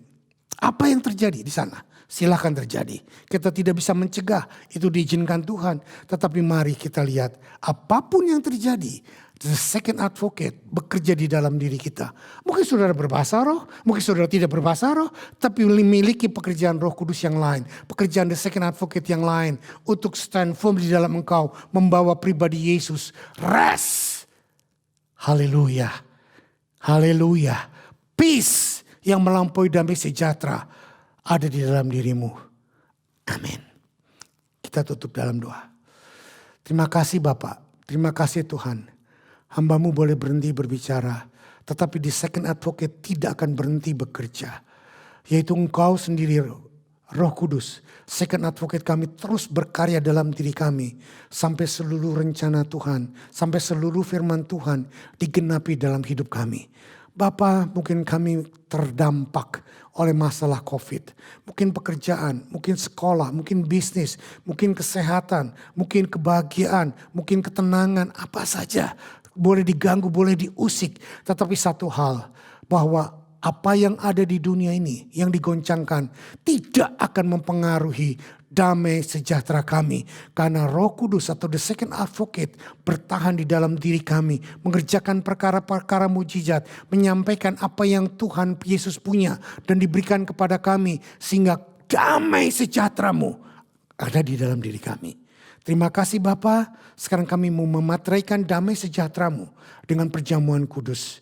Apa yang terjadi di sana? Silahkan terjadi. Kita tidak bisa mencegah, itu diizinkan Tuhan. Tetapi mari kita lihat apapun yang terjadi, the second advocate bekerja di dalam diri kita. Mungkin saudara berbahasa roh, mungkin saudara tidak berbahasa roh, tapi memiliki pekerjaan Roh Kudus yang lain. Pekerjaan the second advocate yang lain untuk stand firm di dalam engkau, membawa pribadi Yesus. Rest. Haleluya. Haleluya. Peace yang melampaui damai sejahtera ada di dalam dirimu. Amin. Kita tutup dalam doa. Terima kasih Bapak. Terima kasih Tuhan. Hamba-Mu boleh berhenti berbicara. Tetapi di second advocate tidak akan berhenti bekerja. Yaitu Engkau sendiri Roh Kudus. Second advocate kami terus berkarya dalam diri kami. Sampai seluruh rencana Tuhan. Sampai seluruh firman Tuhan digenapi dalam hidup kami. Bapak, mungkin kami terdampak oleh masalah COVID. Mungkin pekerjaan, mungkin sekolah, mungkin bisnis, mungkin kesehatan, mungkin kebahagiaan, mungkin ketenangan, apa saja. Boleh diganggu, boleh diusik. Tetapi satu hal, bahwa apa yang ada di dunia ini yang digoncangkan tidak akan mempengaruhi damai sejahtera kami. Karena Roh Kudus atau the second advocate bertahan di dalam diri kami. Mengerjakan perkara-perkara mujizat. Menyampaikan apa yang Tuhan Yesus punya dan diberikan kepada kami. Sehingga damai sejahtera-Mu ada di dalam diri kami. Terima kasih Bapa. Sekarang kami mau memateraikan damai sejahtera-Mu dengan perjamuan kudus.